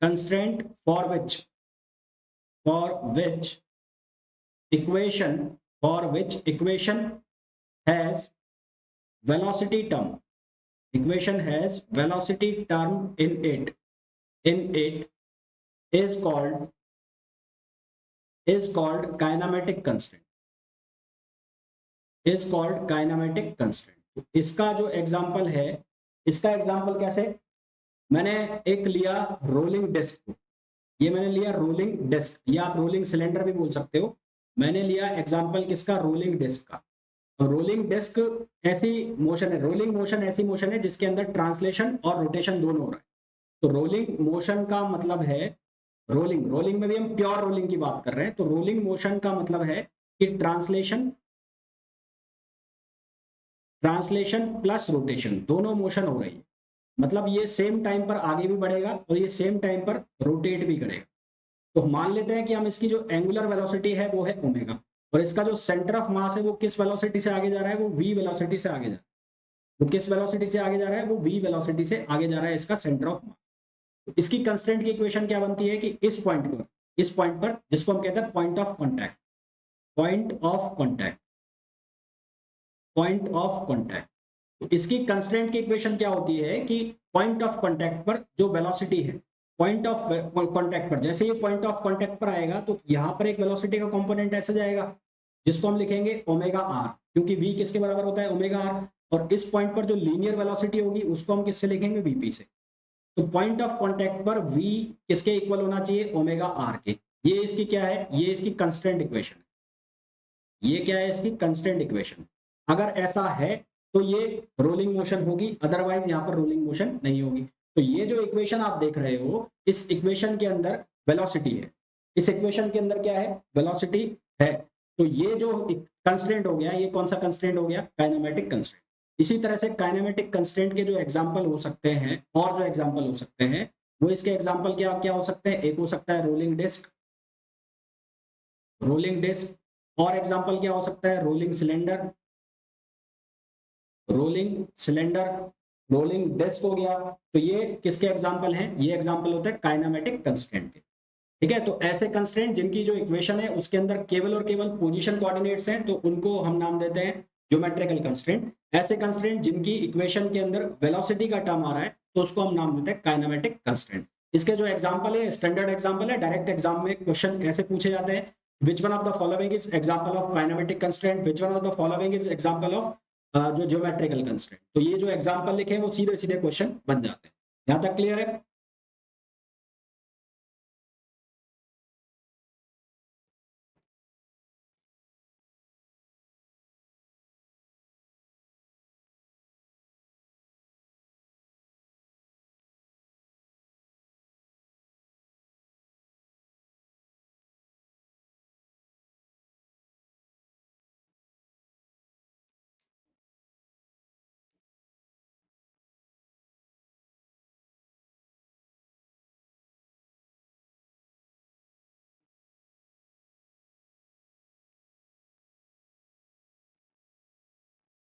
S1: constraint for which equation has velocity term, equation has velocity term in it, in it is called kinematic constraint, is called kinematic constraint। इसका जो एग्जांपल है, इसका एग्जांपल कैसे, मैंने एक लिया रोलिंग डिस्क को, ये मैंने लिया रोलिंग डिस्क, या आप रोलिंग सिलेंडर भी बोल सकते हो। मैंने लिया एग्जांपल किसका, रोलिंग डिस्क का। रोलिंग डिस्क ऐसी मोशन है, रोलिंग मोशन ऐसी मोशन है जिसके अंदर ट्रांसलेशन और रोटेशन दोनों हो रहा है। तो रोलिंग मोशन का मतलब है, रोलिंग में भी हम प्योर रोलिंग की बात कर रहे हैं, तो रोलिंग मोशन का मतलब है कि ट्रांसलेशन प्लस रोटेशन दोनों मोशन हो रही है। मतलब ये सेम टाइम पर आगे भी बढ़ेगा और ये सेम टाइम पर रोटेट भी करेगा। तो मान लेते हैं कि हम इसकी जो एंगुलर वेलोसिटी है वो है ओमेगा, और इसका जो सेंटर ऑफ मास है वो किस वेलोसिटी से आगे जा रहा है, वो v वेलोसिटी से आगे जा रहा है। वो किस वेलोसिटी से आगे जा रहा है, वो v वेलोसिटी से आगे जा रहा है इसका सेंटर ऑफ मास। तो इसकी कंस्ट्रेंट की इक्वेशन क्या बनती है कि इस पॉइंट पर जिसको हम कहते हैं point of contact, point of contact, point of contact. तो इसकी कंस्ट्रेंट की इक्वेशन क्या होती है कि पॉइंट ऑफ कॉन्टैक्ट पर जो वेलोसिटी है, पॉइंट ऑफ कॉन्टैक्ट पर जैसे ये पॉइंट ऑफ कॉन्टैक्ट पर आएगा तो यहाँ पर एक वेलोसिटी का कंपोनेंट ऐसे जाएगा जिसको हम लिखेंगे ओमेगा आर, क्योंकि v किसके बराबर होता है, ओमेगा आर। और इस पॉइंट पर जो लीनियर वेलोसिटी होगी उसको हम किससे लिखेंगे, वीपी से। तो पॉइंट ऑफ कॉन्टैक्ट पर v किसके इक्वल होना चाहिए, ओमेगा आर के। ये इसकी क्या है, ये इसकी कंस्टेंट इक्वेशन है। ये क्या है, इसकी कंस्टेंट इक्वेशन। अगर ऐसा है तो ये रोलिंग मोशन होगी, अदरवाइज यहाँ पर रोलिंग मोशन नहीं होगी। तो ये जो इक्वेशन आप देख रहे हो, इस इक्वेशन के अंदर वेलोसिटी है, इस इक्वेशन के अंदर क्या है, वेलोसिटी है। तो ये जो कंस्ट्रेंट हो गया, ये कौन सा कंस्ट्रेंट हो गया, काइनेमेटिक कंस्ट्रेंट। इसी तरह से काइनेमेटिक कंस्ट्रेंट के जो एग्जांपल हो सकते हैं, और जो एग्जांपल हो सकते हैं वो इसके एग्जांपल क्या क्या हो सकते हैं, एक हो सकता है रोलिंग डिस्क, रोलिंग डिस्क। और एग्जांपल क्या हो सकता है, rolling cylinder, rolling cylinder, rolling disc हो गया। तो ये किसके एग्जांपल हैं, ये एग्जांपल होते हैं काइनेमेटिक कंस्ट्रेंट के। ठीक है, तो ऐसे कंस्ट्रेंट जिनकी जो इक्वेशन है उसके अंदर केवल और केवल पोजीशन कोऑर्डिनेट्स हैं, तो उनको हम नाम देते हैं ज्योमेट्रिकल कंस्ट्रेंट। ऐसे कंस्ट्रेंट जिनकी इक्वेशन के अंदर वेलोसिटी का टर्म आ रहा है तो उसको हम नाम देते हैं काइनेमेटिक कंस्ट्रेंट। इसके जो एग्जांपल है, स्टैंडर्ड एग्जांपल है, डायरेक्ट एग्जाम में क्वेश्चन ऐसे पूछे जाते हैं, विच one of the following is example of kinematic constraint, which one of the following is example of जो ज्योमेट्रिकल कंस्ट्रेंट। तो ये जो एग्जांपल लिखे हैं वो सीधे सीधे क्वेश्चन बन जाते हैं। यहां तक क्लियर है।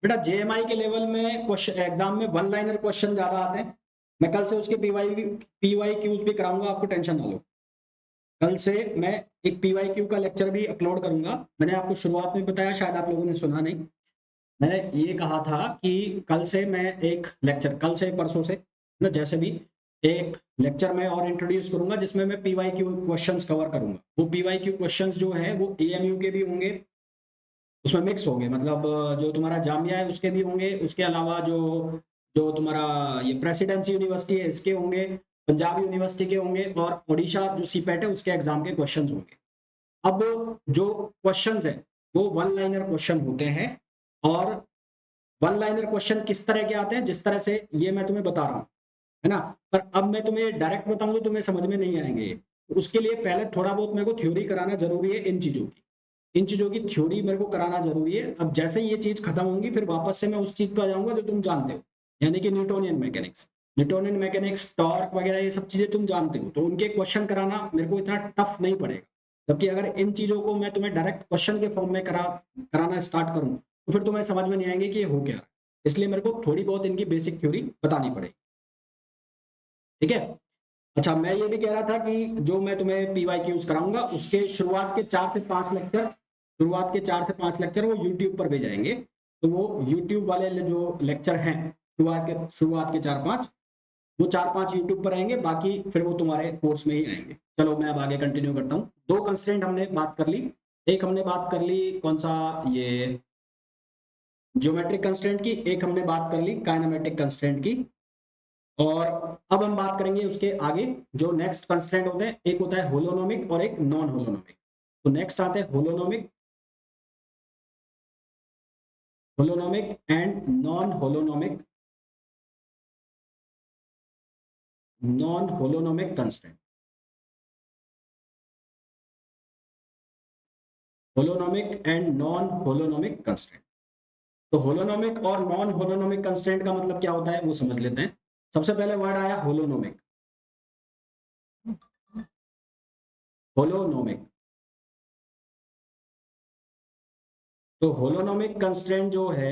S1: बेटा जेएमआई के लेवल में क्वेश्चन एग्जाम में वन लाइनर क्वेश्चन ज्यादा आते हैं। मैं कल से उसके पीवाई क्यूज भी कराऊंगा, आपको टेंशन ना लो। कल से मैं एक पीवाई क्यू का लेक्चर भी अपलोड करूंगा। मैंने आपको शुरुआत में बताया, शायद आप लोगों ने सुना नहीं। मैंने ये कहा था कि कल से मैं एक लेक्चर, कल से परसों से ना, जैसे भी एक लेक्चर मैं और इंट्रोड्यूस करूंगा जिसमें मैं पीवाई क्यू क्वेश्चंस कवर करूंगा। वो पीवाई क्यू क्वेश्चंस जो है वो एएमयू के भी होंगे, उसमें मिक्स होंगे, मतलब जो तुम्हारा जामिया है उसके भी होंगे, उसके अलावा जो जो तुम्हारा ये प्रेसिडेंसी यूनिवर्सिटी है इसके होंगे, पंजाब यूनिवर्सिटी के होंगे, और ओडिशा जो सीपेट है उसके एग्जाम के क्वेश्चंस होंगे। अब जो क्वेश्चंस है वो वन लाइनर क्वेश्चन होते हैं, और वन लाइनर क्वेश्चन किस तरह के आते हैं, जिस तरह से ये मैं तुम्हें बता रहा हूँ, है ना। पर अब मैं तुम्हें डायरेक्ट बताऊं तो तुम्हें समझ में नहीं आएंगे ये। उसके लिए पहले थोड़ा बहुत मेरे को थ्योरी कराना जरूरी है इन चीजों की, इन चीजों की थ्योरी मेरे को कराना जरूरी है। अब जैसे ये चीज खत्म होंगी फिर वापस से मैं उस चीज पर आ जाऊंगा जो तुम जानते हो, यानी कि न्यूटोनियन मैकेनिक्स, टॉर्क वगैरह, ये सब चीजें तुम जानते हो, तो उनके क्वेश्चन कराना मेरे को इतना टफ नहीं पड़ेगा। जबकि अगर इन चीजों को मैं तुम्हें डायरेक्ट क्वेश्चन के फॉर्म में कराना स्टार्ट करूँ तो फिर तुम्हें समझ में नहीं आएंगे कि ये हो क्या रहा है। इसलिए मेरे को थोड़ी बहुत इनकी बेसिक थ्योरी बतानी पड़ेगी। ठीक है। अच्छा, मैं ये भी कह रहा था कि जो मैं तुम्हें पीवाई क्यूज कराऊंगा उसके शुरुआत के 4 से 5 लेक्चर वो यूट्यूब पर भी जाएंगे। तो वो यूट्यूब वाले जो लेक्चर हैं, शुरुआत के 4-5, वो 4-5 यूट्यूब पर आएंगे, बाकी फिर वो तुम्हारे कोर्स में ही आएंगे। चलो मैं अब आगे कंटिन्यू करता हूँ। 2 कंस्ट्रेंट हमने बात कर ली। एक हमने बात कर ली कौन सा, ये ज्योमेट्रिक कंस्ट्रेंट की, एक हमने बात कर ली काइनेमेटिक कंस्ट्रेंट की। और अब हम बात करेंगे उसके आगे जो नेक्स्ट कंस्ट्रेंट होते हैं, एक होता है होलोनोमिक और एक नॉन होलोनोमिक। तो नेक्स्ट आते हैं holonomic, holonomic and non holonomic, non holonomic constraint. Holonomic and non holonomic constraint. तो होलोनोमिक और नॉन होलोनोमिक कंस्ट्रेंट का मतलब क्या होता है वो समझ लेते हैं। सबसे पहले वर्ड आया होलोनोमिक। होलोनोमिक, तो होलोनोमिक कंस्ट्रेंट जो है,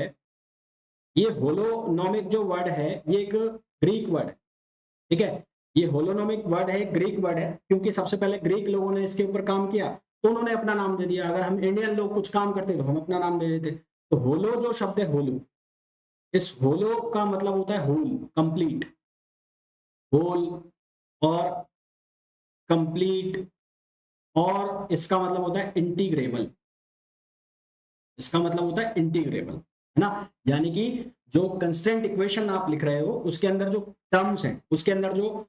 S1: ये होलोनोमिक जो वर्ड है ये एक ग्रीक वर्ड है, ठीक है। ये होलोनोमिक वर्ड है, ग्रीक वर्ड है, क्योंकि सबसे पहले ग्रीक लोगों ने इसके ऊपर काम किया तो उन्होंने अपना नाम दे दिया। अगर हम इंडियन लोग कुछ काम करते तो हम अपना नाम दे देते। तो होलो जो शब्द है, होलो, इस होलो का मतलब होता है होल, कंप्लीट, होल और कंप्लीट, और इसका मतलब होता है इंटीग्रेबल। इसका मतलब होता है इंटीग्रेबल, है ना। यानी कि जो कंस्टेंट इक्वेशन आप लिख रहे हो उसके अंदर जो टर्म्स हैं, उसके अंदर जो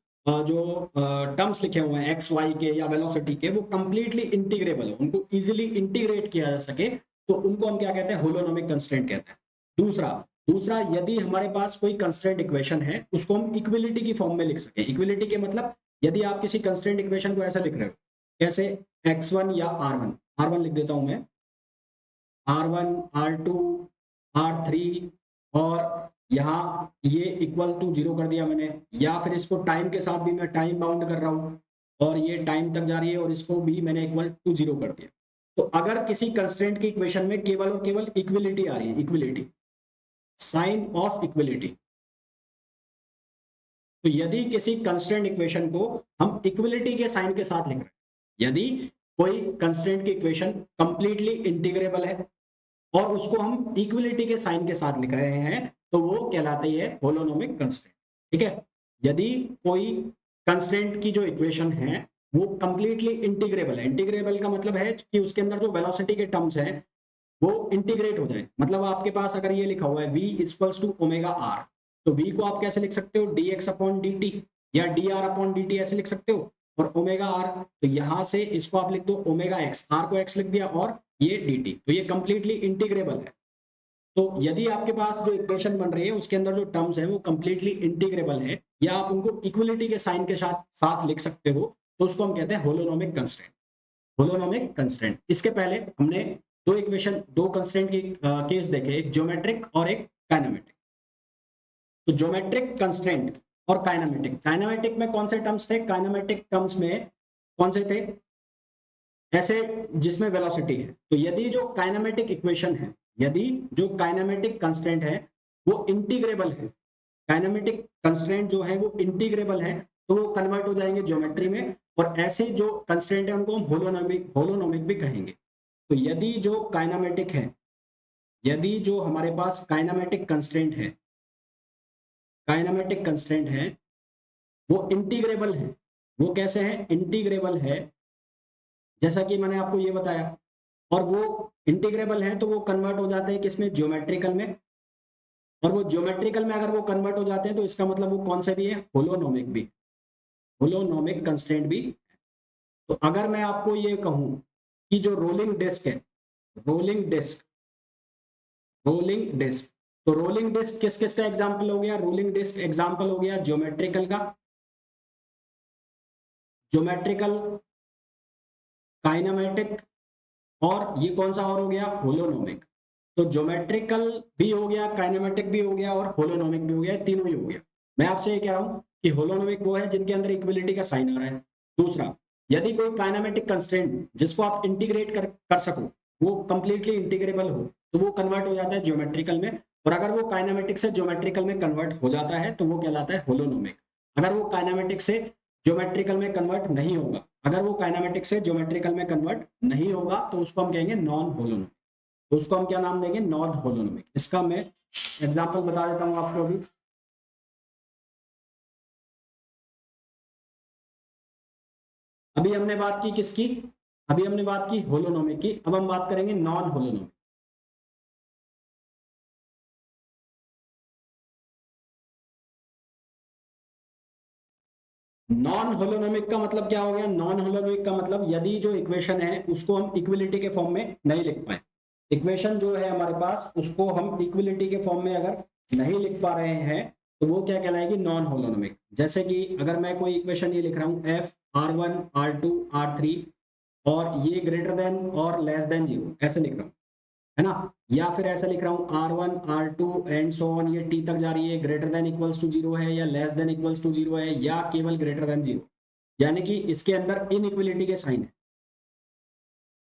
S1: टर्म्स लिखे हुए हैं एक्स वाई के या वेलोसिटी के, वो कंप्लीटली इंटीग्रेबल है, उनको इजीली इंटीग्रेट किया जा सके, तो उनको हम क्या कहते हैं, होलोनोमिक कंस्ट्रेंट कहते हैं। दूसरा दूसरा यदि हमारे पास कोई कंस्ट्रेंट इक्वेशन है उसको हम इक्विलिटी की फॉर्म में लिख सके। इक्विलिटी के मतलब यदि आप किसी कंस्ट्रेंट इक्वेशन को ऐसा लिख रहे हो, कैसे x1 या r1, r1 लिख देता हूं मैं, R1, R2, R3, और यहाँ ये इक्वल टू 0 कर दिया मैंने, या फिर इसको टाइम के साथ भी मैं टाइम बाउंड कर रहा हूँ और ये टाइम तक जा रही है और इसको भी मैंने इक्वल टू 0 कर दिया। तो अगर किसी कंस्ट्रेंट की इक्वेशन में केवल और केवल इक्विलिटी आ रही है, इक्विलिटी, साइन ऑफ इक्विलिटी, तो यदि किसी कंस्ट्रेंट इक्वेशन को हम इक्विलिटी के साइन के साथ लिख रहे हैं, यदि कोई कंस्ट्रेंट की इक्वेशन कंप्लीटली इंटीग्रेबल है और उसको हम इक्विलिटी के साइन के साथ लिख रहे हैं, तो वो कहलाती है होलोनोमिक कंस्ट्रेंट, ठीक है। यदि कोई कंस्ट्रेंट की जो इक्वेशन है वो कंप्लीटली इंटीग्रेबल है, इंटीग्रेबल का मतलब है कि उसके अंदर जो वेलोसिटी के टर्म्स हैं वो इंटीग्रेट हो जाए। मतलब आपके पास अगर ये लिखा हुआ है v equals to omega R, तो v को आप कैसे लिख सकते हो, dx अपॉन dt, या dr अपॉन dt ऐसे लिख सकते हो, और ओमेगा आर, तो यहां से इसको आप लिख दो ओमेगा एक्स, आर को एक्स लिख दिया और ये dt, तो ये कंप्लीटली इंटीग्रेबल है। तो यदि आपके पास जो इक्वेशन बन रही है उसके अंदर जो टर्म्स है वो कंप्लीटली इंटीग्रेबल है, या आप उनको इक्वलिटी के साइन के साथ साथ लिख सकते हो, तो उसको हम कहते हैं होलोनोमिक कंस्ट्रेंट। Holonomic constraint. इसके पहले हमने दो इक्वेशन, दो कंस्ट्रेंट के केस देखे, एक ज्योमेट्रिक और एक काइनेमेटिक। तो ज्योमेट्रिक कंस्ट्रेंट और काइनेमेटिक, काइनेमेटिक में कौन से टर्म्स थे, काइनेमेटिक टर्म्स में कौन से थे, ऐसे जिसमें वेलोसिटी है। तो यदि जो काइनेमेटिक इक्वेशन है, यदि जो काइनेमेटिक कंस्ट्रेंट है वो इंटीग्रेबल है, काइनेमेटिक कंस्ट्रेंट जो है वो इंटीग्रेबल है, तो वो कन्वर्ट हो जाएंगे ज्योमेट्री में, और ऐसे जो कंस्ट्रेंट है उनको हम होलोनोमिक होलोनोमिक भी कहेंगे। तो यदि जो काइनेमेटिक है, यदि जो हमारे पास काइनेमेटिक कंस्ट्रेंट है, काइनेमेटिक कंस्ट्रेंट है वो इंटीग्रेबल है, वो कैसे है, इंटीग्रेबल है, जैसा कि मैंने आपको ये बताया, और वो इंटीग्रेबल है तो वो कन्वर्ट हो जाते हैं किसमें, ज्योमेट्रिकल में, और वो ज्योमेट्रिकल में अगर वो कन्वर्ट हो जाते हैं तो इसका मतलब वो कौन से भी है, होलोनोमिक भी, होलोनोमिक कंस्ट्रेंट भी। तो अगर मैं आपको ये कहूं कि जो रोलिंग डिस्क है, रोलिंग डिस्क, रोलिंग डिस्क, तो रोलिंग डिस्क किस किस का एग्जांपल हो गया, रोलिंग डिस्क एग्जांपल हो गया ज्योमेट्रिकल का, ज्योमेट्रिकल, काइनेमेटिक, और ये कौन सा और हो गया, होलोनोमिक। तो ज्योमेट्रिकल भी हो गया, काइनेमेटिक भी हो गया और होलोनोमिक भी हो गया, तीनों ही हो गया। मैं आपसे ये कह रहा हूं कि होलोनोमिक वो है जिनके अंदर इक्विलिटी का साइन आ रहा है। दूसरा, यदि कोई काइनेमेटिक कंस्ट्रेंट जिसको आप इंटीग्रेट कर सको, वो कंप्लीटली इंटीग्रेबल हो, तो वो कन्वर्ट हो जाता है ज्योमेट्रिकल में, और अगर वो काइनेमेटिक से ज्योमेट्रिकल में कन्वर्ट हो जाता है तो वो कहलाता है होलोनोमिक। अगर वो काइनेमेटिक से ज्योमेट्रिकल में कन्वर्ट नहीं होगा, अगर वो काइनेमेटिक से ज्योमेट्रिकल में कन्वर्ट नहीं होगा तो उसको हम कहेंगे नॉन होलोनोमिक। तो उसको हम क्या नाम देंगे, नॉन होलोनोमिक। इसका मैं एग्जांपल बता देता हूं आपको अभी। अभी हमने बात की किसकी? अभी हमने बात की होलोनोमिक की, अब हम बात करेंगे नॉन होलोनोमिक। नॉन होलोनोमिक का मतलब क्या हो गया? नॉन होलोनोमिक का मतलब यदि जो इक्वेशन है उसको हम इक्विलिटी के फॉर्म में नहीं लिख पाए, इक्वेशन जो है हमारे पास उसको हम इक्विलिटी के फॉर्म में अगर नहीं लिख पा रहे हैं तो वो क्या कहलाएगी? Non holonomic. जैसे कि अगर मैं कोई इक्वेशन ये लिख रहा हूँ F R one R two R three और ये ग्रेटर देन और लेस देन जीरो, ऐसे लिख रहा हूँ, है ना? या फिर ऐसा लिख रहा हूँ R one R two and so on, ये टी तक जा रही है, greater than equals to zero है या less than equals to zero है या केवल ग्रेटर देन जीरो, यानी कि इसके अंदर इनइक्विलिटी के साइन है।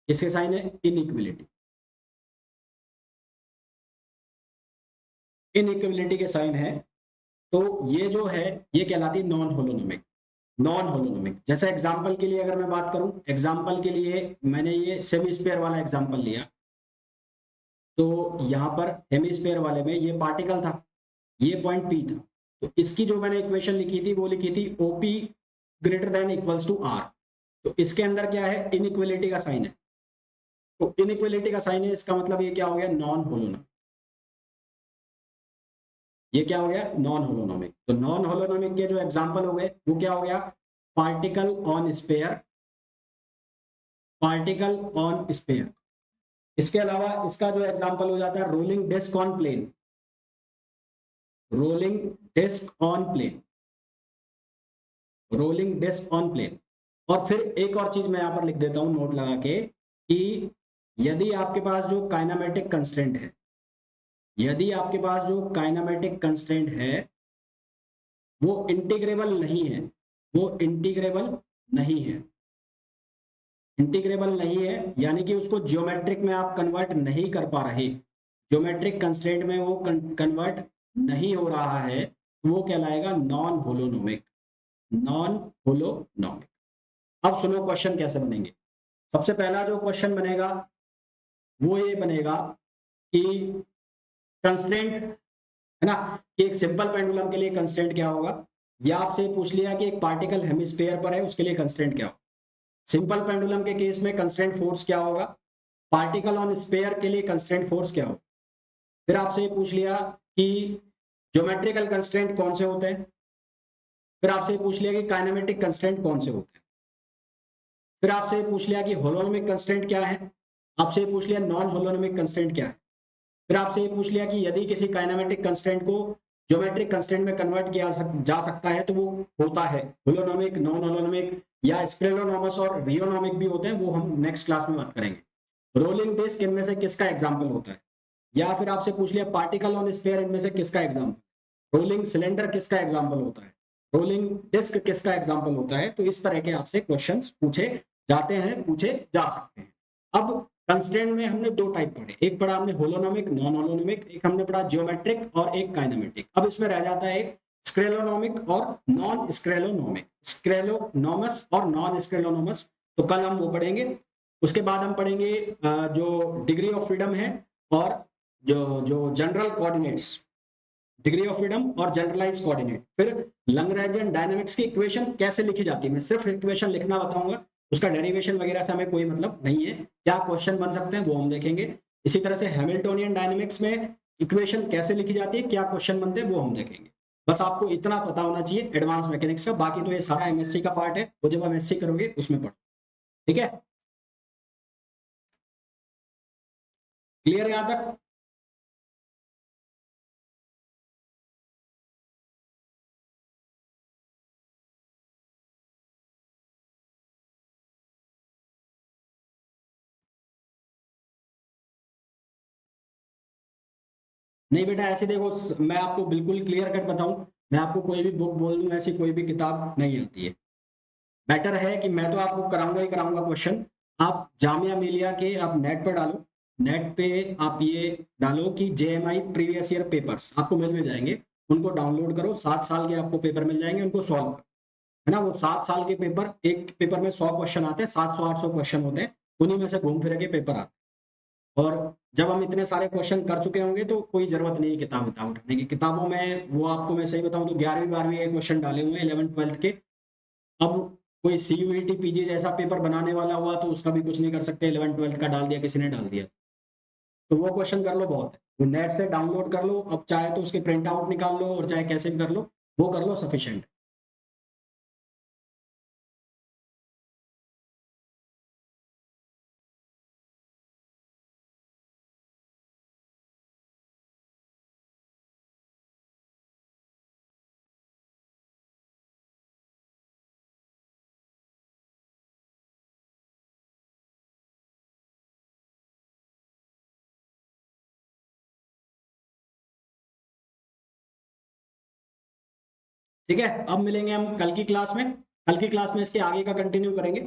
S1: इसके साइन है इनइक्विलिटी, इनइक्विलिटी के साइन है, तो ये जो है ये कहलाती है नॉन होलोनोमिक। नॉन होलोनोमिक जैसे एग्जांपल के लिए अगर मैं बात करूं, एग्जांपल के लिए मैंने ये सेमी स्फीयर वाला एग्जांपल लिया, तो यहाँ पर हेमिस्फीयर वाले में ये पार्टिकल था, ये पॉइंट पी था, तो इसकी जो मैंने इक्वेशन लिखी थी वो लिखी थी OP greater than equals to R. तो इसके अंदर क्या है? इनइक्वलिटी का साइन है, तो इनइक्वलिटी का साइन है, इसका मतलब ये क्या हो गया? Non holonomic. ये क्या हो गया? Non holonomic. तो नॉन होलोनोमिक के जो एग्जांपल हो गए वो क्या हो गया? Particle on sphere, particle on sphere. इसके अलावा इसका जो एग्जांपल हो जाता है rolling disc on plane, rolling disc on plane, rolling disc on plane. और फिर एक और चीज मैं यहां पर लिख देता हूं नोट लगा के कि यदि आपके पास जो काइनामेटिक कंस्ट्रेंट है, यदि आपके पास जो काइनामेटिक कंस्ट्रेंट है वो इंटीग्रेबल नहीं है, वो इंटीग्रेबल नहीं है, इंटीग्रेबल नहीं है यानी कि उसको जियोमेट्रिक में आप कन्वर्ट नहीं कर पा रहे, जियोमेट्रिक कंस्ट्रेंट में वो कन्वर्ट नहीं हो रहा है, वो कहलाएगा नॉन होलोनोमिक, नॉन होलोनोमिक। अब सुनो क्वेश्चन कैसे बनेंगे। सबसे पहला जो क्वेश्चन बनेगा वो ये बनेगा कि कंस्ट्रेंट, है ना, कि एक सिंपल पेंडुलम के लिए कंस्ट्रेंट क्या होगा, या आपसे पूछ लिया कि एक पार्टिकल हेमिस्फीयर पर है उसके लिए कंस्ट्रेंट क्या होगा। सिंपल पेंडुलम के केस में कंस्ट्रेंट फोर्स क्या होगा, पार्टिकल ऑन स्फीयर के लिए कंस्ट्रेंट फोर्स क्या होगा। फिर आपसे ये पूछ लिया कि ज्योमेट्रिकल कंस्ट्रेंट कौन से होते हैं, फिर आपसे पूछ लिया कि काइनेमेटिक कंस्ट्रेंट कौन से होते हैं, फिर आपसे पूछ लिया कि होलोनोमिक कंस्ट्रेंट क्या है, आपसे पूछ लिया नॉन होलोनोमिक कंस्ट्रेंट क्या है, फिर आपसे ये पूछ लिया कि यदि किसी काइनेमेटिक कंस्ट्रेंट को ज्योमेट्रिक कंस्ट्रेंट में कन्वर्ट किया जा सकता है तो वो होता है होलोनोमिक, नॉन होलोनोमिक या स्क्लेरोनोमस और रियोनोमिक भी होते हैं, वो हम नेक्स्ट क्लास में बात करेंगे। रोलिंग डिस्क इनमें से किसका एग्जाम्पल होता है, या फिर आपसे पूछ लिया पार्टिकल ऑन स्फीयर इनमें से किसका एग्जाम्पल, रोलिंग सिलेंडर किसका एग्जाम्पल होता है, रोलिंग डिस्क किसका एग्जाम्पल होता है। तो इस तरह के आपसे क्वेश्चंस पूछे जाते हैं, पूछे जा सकते हैं। अब कंस्ट्रेंट में हमने दो टाइप पढ़े, एक पढ़ा हमने होलोनोमिक नॉन होलोनोमिक, एक हमने पढ़ा जियोमेट्रिक और एक काइनेमेटिक। अब इसमें रह जाता है एक स्क्रेलोनोमिक और नॉन स्क्रेलोनोमिक, स्क्रेलोनोमस और नॉन स्क्रेलोनोमस, तो कल हम वो पढ़ेंगे। उसके बाद हम पढ़ेंगे जो डिग्री ऑफ फ्रीडम है और जो जो general coordinates, degree of freedom और जनरलाइज कोऑर्डिनेट। फिर लैग्रेंजियन डायनामिक्स की इक्वेशन कैसे लिखी जाती है, मैं सिर्फ इक्वेशन लिखना बताऊंगा, उसका डेरिवेशन वगैरह से हमें कोई मतलब नहीं है, क्या क्वेश्चन बन सकते हैं वो हम देखेंगे। इसी तरह से हैमिल्टोनियन डायनामिक्स में इक्वेशन कैसे लिखी जाती है, क्या क्वेश्चन बनते हैं वो हम देखेंगे। बस आपको इतना पता होना चाहिए एडवांस मैकेनिक्स का, बाकी तो ये सारा एमएससी का पार्ट है, वो जब एमएससी करोगे उसमें पढ़ो। ठीक है, क्लियर यहां तक? नहीं बेटा ऐसे देखो, मैं आपको बिल्कुल क्लियर कट बताऊं, मैं आपको कोई भी बुक बोल दूं, ऐसी कोई भी किताब नहीं आती है। बेटर है कि मैं तो आपको कराऊंगा ही कराऊंगा क्वेश्चन। आप जामिया मिलिया के आप नेट पर डालो, नेट पे आप ये डालो कि जेएमआई प्रीवियस ईयर पेपर्स आपको मिल जाएंगे, उनको डाउनलोड करो, 7 साल के आपको पेपर मिल जाएंगे, उनको सॉल्व करो, है ना। वो 7 साल के पेपर, एक पेपर में 100 क्वेश्चन आते हैं, 700 800 क्वेश्चन होते हैं, उन्हीं में से घूम फिर के पेपर आते हैं। और जब हम इतने सारे क्वेश्चन कर चुके होंगे तो कोई जरूरत नहीं है किताब उताब उठाने की। किताबों में वो आपको मैं सही बताऊं तो 11वीं 12वीं के क्वेश्चन डाले हुए हैं, 11th 12th के। अब कोई CUET PG जैसा पेपर बनाने वाला हुआ तो उसका भी कुछ नहीं कर सकते, 11th-12th का डाल दिया किसी ने, डाल दिया। तो वो क्वेश्चन कर लो, बहुत है, वो नेट से डाउनलोड कर लो, अब चाहे तो उसके प्रिंट आउट निकाल लो और चाहे कैसे भी कर लो, वो कर लो, सफिशिएंट। ठीक है, अब मिलेंगे हम कल की क्लास में। कल की क्लास में इसके आगे का कंटिन्यू करेंगे।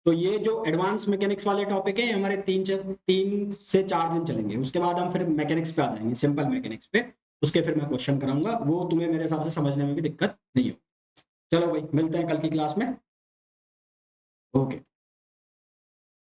S1: तो ये जो एडवांस मैकेनिक्स वाले टॉपिक है हमारे 3 से 4 दिन चलेंगे, उसके बाद हम फिर मैकेनिक्स पे आ जाएंगे, सिंपल मैकेनिक्स पे। उसके फिर मैं क्वेश्चन कराऊंगा, वो तुम्हें मेरे हिसाब से समझने में भी दिक्कत नहीं हो। चलो भाई, मिलते हैं कल की क्लास में। ओके।